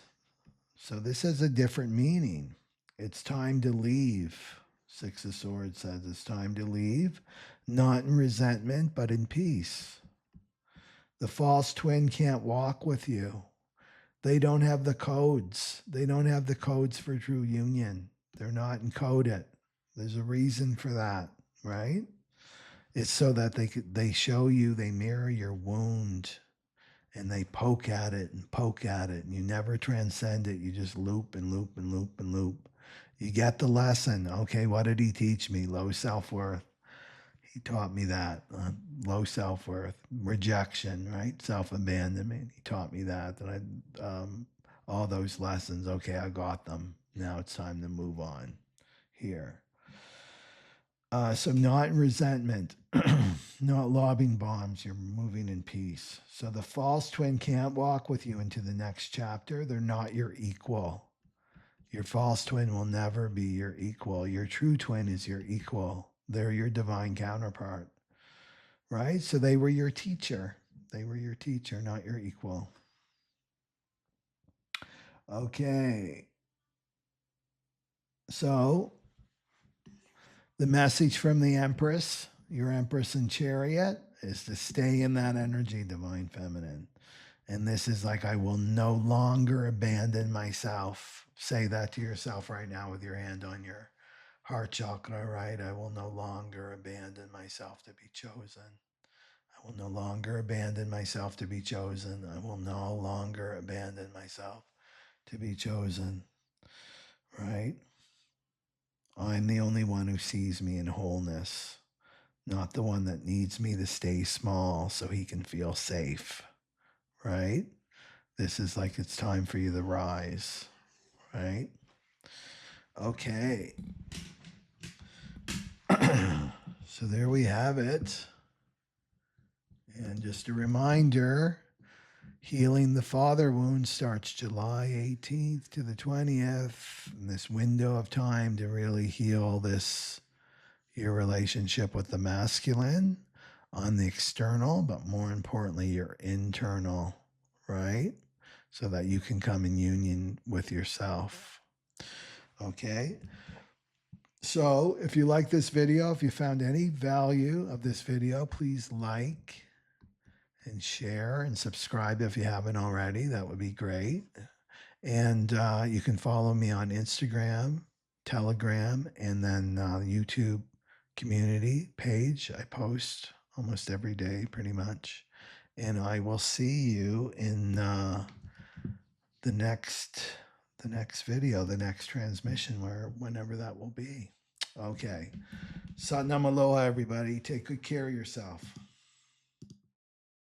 So this has a different meaning. It's time to leave. Six of Swords says it's time to leave, not in resentment, but in peace. The false twin can't walk with you. They don't have the codes. They don't have the codes for true union. They're not encoded. There's a reason for that, right? It's so that they show you, they mirror your wound, and they poke at it, and you never transcend it. You just loop and loop and loop and loop. You get the lesson. Okay, what did he teach me? Low self-worth. He taught me that. Low self-worth, rejection, right? Self-abandonment. He taught me that. And all those lessons, okay, I got them. Now it's time to move on here. So not in resentment, not lobbing bombs. You're moving in peace. So the false twin can't walk with you into the next chapter. They're not your equal. Your false twin will never be your equal. Your true twin is your equal. They're your divine counterpart, right? So they were your teacher. They were your teacher, not your equal. Okay. So the message from the Empress, your Empress in Chariot, is to stay in that energy, Divine Feminine. And this is like, I will no longer abandon myself. Say that to yourself right now with your hand on your heart chakra, right? I will no longer abandon myself to be chosen. I will no longer abandon myself to be chosen. I will no longer abandon myself to be chosen, right? I'm the only one who sees me in wholeness, not the one that needs me to stay small so he can feel safe, right? This is like it's time for you to rise, right? Okay. So there we have it. And just a reminder, Healing the father wound starts July 18th to the 20th. In this window of time to really heal your relationship with the masculine on the external, but more importantly, your internal, right? So that you can come in union with yourself. Okay. So if you like this video, if you found any value of this video, please like and share and subscribe if you haven't already. That would be great. And you can follow me on Instagram, Telegram, and then YouTube community page. I post almost every day, pretty much. And I will see you in the next video, the next transmission, whenever that will be. Okay. Satnam aloha, everybody. Take good care of yourself.